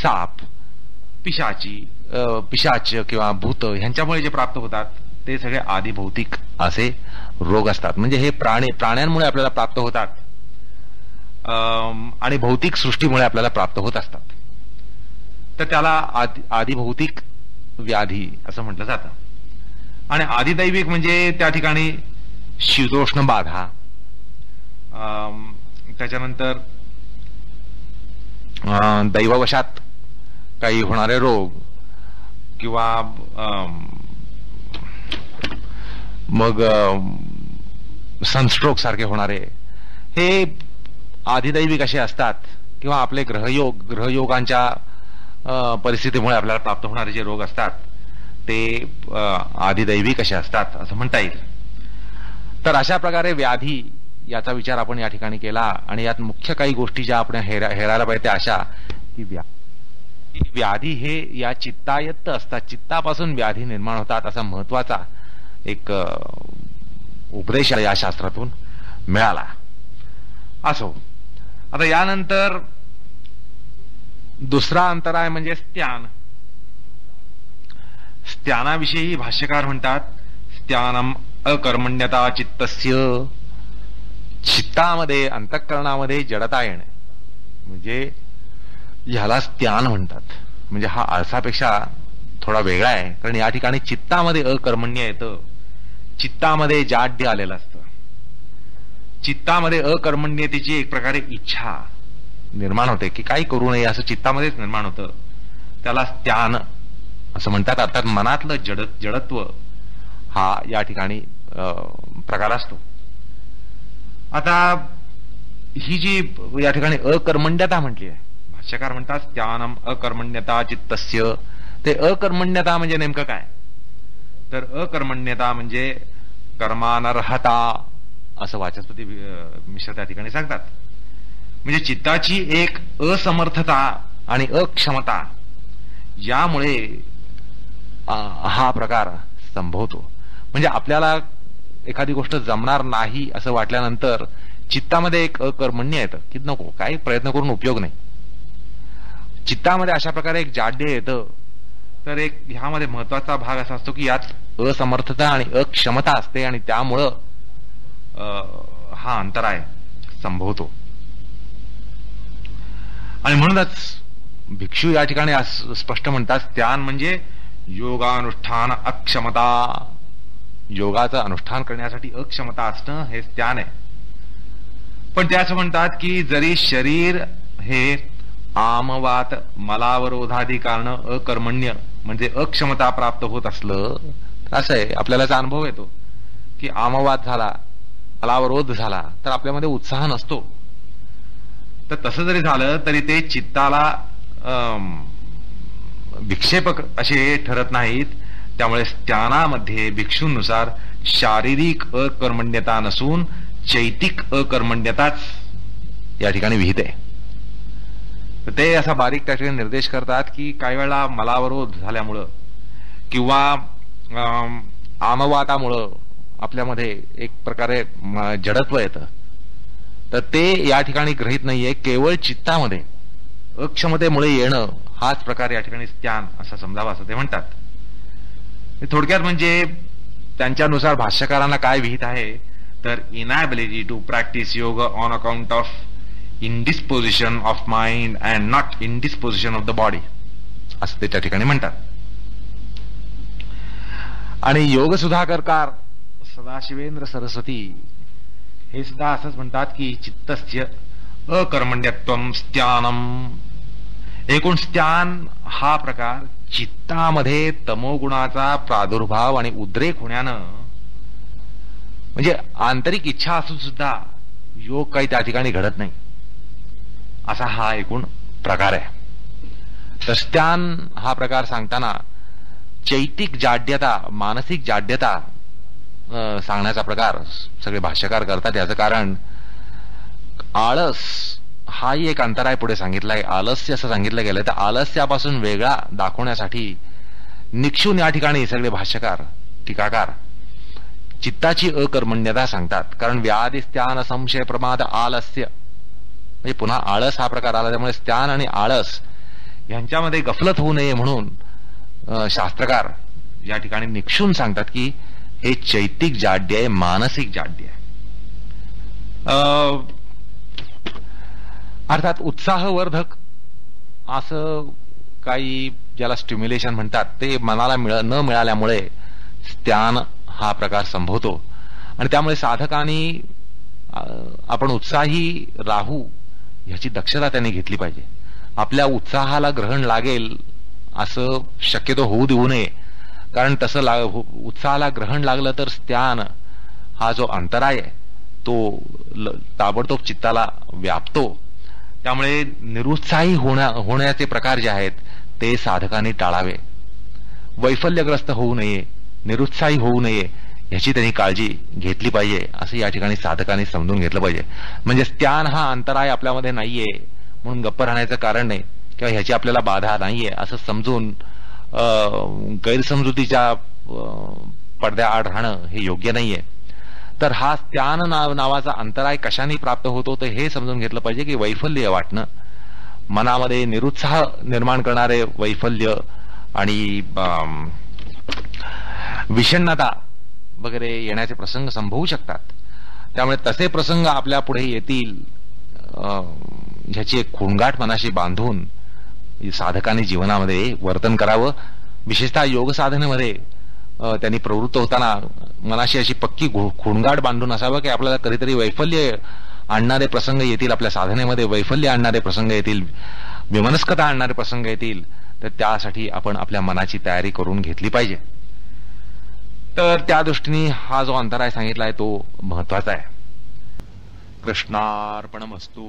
Speaker 1: साप, पिशाच किंवा भूत ह्यांच्यामुळे जे प्राप्त होतात ते सगळे आदिभौतिक असे रोग असतात. म्हणजे हे प्राण्यांमुळे आपल्याला प्राप्त होतात आणि भौतिक सृष्टीमुळे आपल्याला प्राप्त होत असतात. तर त्याला आदिभौतिक व्याधी असं म्हटलं जातं. आणि आदिदैविक म्हणजे त्या ठिकाणी शीतोष्ण बाधा, त्याच्यानंतर दैववशात काही होणारे रोग किंवा मग सनस्ट्रोक सारखे होणारे हे आदिदैविक असे असतात. किंवा आपले ग्रहयोगांच्या परिस्थितीमुळे आपल्याला प्राप्त होणारे जे रोग असतात ते आदिदैविक असे असतात असं म्हणता येईल. तर अशा प्रकारे व्याधी याचा विचार आपण या ठिकाणी केला. आणि यात मुख्य काही गोष्टी ज्या आपण हेरायला पाहिजे त्या अशा की व्याधी हे या चित्तायत्त असतात, चित्तापासून व्याधी निर्माण होतात असा महत्वाचा एक उपदेश या शास्त्रातून मिळाला. असो, आता यानंतर दुसरा अंतराय म्हणजे स्त्यान. स्त्यानाविषयी भाष्यकार म्हणतात, स्त्यानम अकर्मण्यता चित्तस्य. चित्तामध्ये, अंतःकरणामध्ये जडता येणे म्हणजे ह्याला स्त्यान म्हणतात. म्हणजे हा आळसापेक्षा थोडा वेगळा आहे, कारण या ठिकाणी चित्तामध्ये अकर्मण्य येतं, चित्तामध्ये जाड्य आलेलं असतं. चित्तामध्ये अकर्मण्यतेची एक प्रकारे इच्छा निर्माण होते की काही करू नये असं चित्तामध्येच निर्माण होतं, त्याला स्त्यान असं म्हणतात. अर्थात मनातलं जडत्व हा या ठिकाणी प्रकार असतो. आता ही जी या ठिकाणी अकर्मण्यता म्हटली आहे, भाष्यकार म्हणतात स्त्यानम अकर्मण्यता चित्तस्य. ते अकर्मण्यता म्हणजे नेमकं काय, तर अकर्मण्यता म्हणजे कर्मानर्हता असं वाचस्पती मिश्र त्या ठिकाणी सांगतात. म्हणजे चित्ताची एक असमर्थता आणि अक्षमता यामुळे हा प्रकार संभवतो. म्हणजे आपल्याला एखादी गोष्ट जमणार नाही असं वाटल्यानंतर चित्तामध्ये एक अकर्मण्य येतं की नको, काही प्रयत्न करून उपयोग नाही. चित्तामध्ये अशा प्रकारे एक जाड्य येतं. तर एक ह्यामध्ये महत्वाचा भाग असा असतो की यात असमर्थता आणि अक्षमता असते आणि त्यामुळं हा अंतराय संभवतो. आणि म्हणूनच भिक्षू या ठिकाणी स्पष्ट म्हणतात स्त्यान म्हणजे योगानुष्ठान अक्षमता. योगाचं अनुष्ठान करण्यासाठी अक्षमता असणं हे स्त्यान आहे. पण ते असं म्हणतात की जरी शरीर हे आमवात मलावरोधादी कारण अकर्मण्य म्हणजे अक्षमता प्राप्त होत असलं तर असं आहे, आपल्याला अनुभव येतो की आमवात झाला, मलावरोध झाला तर आपल्यामध्ये उत्साह नसतो. तर तसं जरी झालं तरी ते चित्ताला विक्षेपक असे ठरत नाहीत. त्यामुळे स्त्यानामध्ये या ठिकाणी विहित आहे. तर ते असा बारीक त्या ठिकाणी निर्देश करतात की काही वेळेला मलावरोध झाल्यामुळं किंवा आमवातामुळं आपल्यामध्ये एक प्रकारे जडत्व येतं. तर ते या ठिकाणी गृहीत नाहीये. केवळ चित्तामध्ये अक्षमतेमुळे येणं हाच प्रकार या ठिकाणी स्त्यान असा समजावा असं ते म्हणतात. थोडक्यात म्हणजे त्यांच्यानुसार भाष्यकारांना काय विहित आहे तर इनॅबिलिटी टू प्रॅक्टिस योग on account of indisposition of mind and not indisposition of the body असं ते त्या ठिकाणी म्हणतात. आणि योग सुधाकरकार सदाशिवेंद्र सरस्वती हे सुद्धा असंच म्हणतात की चित्तस्य अकर्मण्यत्वम स्त्यानम. एकूण स्त्यान हा प्रकार चित्तामध्ये तमोगुणाचा प्रादुर्भाव आणि उद्रेक होण्यानं, म्हणजे आंतरिक इच्छा असून सुद्धा योग काही त्या ठिकाणी घडत नाही असा हा एकूण प्रकार आहे. तर स्त्यान हा प्रकार सांगताना चैतिक जाड्यता, मानसिक जाड्यता सांगण्याचा प्रकार सगळे भाष्यकार करतात. याचं कारण आळस हाही एक अंतराय पुढे सांगितलाय. आलस्य असं सांगितलं गेलंय. तर आलस्यापासून वेगळा दाखवण्यासाठी निक्षून या ठिकाणी सगळे भाष्यकार, टीकाकार चित्ताची अकर्मण्यता सांगतात. कारण व्याधी स्त्यान संशय प्रमाद आलस्य, म्हणजे पुन्हा आळस हा प्रकार आला. त्यामुळे स्त्यान आणि आळस यांच्यामध्ये गफलत होऊ नये म्हणून शास्त्रकार या ठिकाणी निक्षून सांगतात की हे चैतिक जाड्य आहे, मानसिक जाड्य आहे. अर्थात उत्साहवर्धक असं काही ज्याला स्टिम्युलेशन म्हणतात ते मनाला न मिळाल्यामुळे स्त्यान हा प्रकार संभवतो. आणि त्यामुळे साधकांनी आपण उत्साही राहू ह्याची दक्षता त्यांनी घेतली पाहिजे. आपल्या उत्साहाला ग्रहण लागेल असं शक्यतो होऊ देऊ नये. कारण तसं उत्साहाला ग्रहण लागलं तर स्त्यान हा जो अंतराय आहे तो ताबडतोब चित्ताला व्यापतो. त्यामुळे निरुत्साही होण्याचे प्रकार जे आहेत ते साधकांनी टाळावे. वैफल्यग्रस्त होऊ नये, निरुत्साही होऊ नये याची त्यांनी काळजी घेतली पाहिजे असं या ठिकाणी साधकांनी समजून घेतलं पाहिजे. म्हणजे स्त्यान हा अंतराय आपल्यामध्ये नाहीये म्हणून गप्प राहण्याचं कारण नाही किंवा ह्याची आपल्याला बाधा नाहीये असं समजून गैरसमजुतीच्या पडद्याआड राहणं हे योग्य नाहीये. तर हा स्त्यान नावाचा अंतराय कशाने प्राप्त होतो तर हे समजून घेतलं पाहिजे की वैफल्य वाटणं, मनामध्ये निरुत्साह निर्माण करणारे वैफल्य आणि विषण्णता वगैरे येण्याचे प्रसंग संभवू शकतात. त्यामुळे तसे प्रसंग आपल्या पुढे येतील ह्याची एक खूणगाठ मनाशी बांधून साधकांनी जीवनामध्ये वर्तन करावं. विशेषतः योग साधनेमध्ये त्यांनी प्रवृत्त होताना मनाशी अशी पक्की खूणगाठ बांधून असावं की आपल्याला कधीतरी वैफल्य आणणारे प्रसंग येतील, आपल्या साधनेमध्ये वैफल्य आणणारे प्रसंग येतील, विमनस्कता आणणारे प्रसंग येतील. तर त्यासाठी आपण आपल्या मनाची तयारी करून घेतली पाहिजे. तर त्या दृष्टीने हा जो अंतराय सांगितलाय तो महत्वाचा आहे. कृष्णार्पणमस्तु.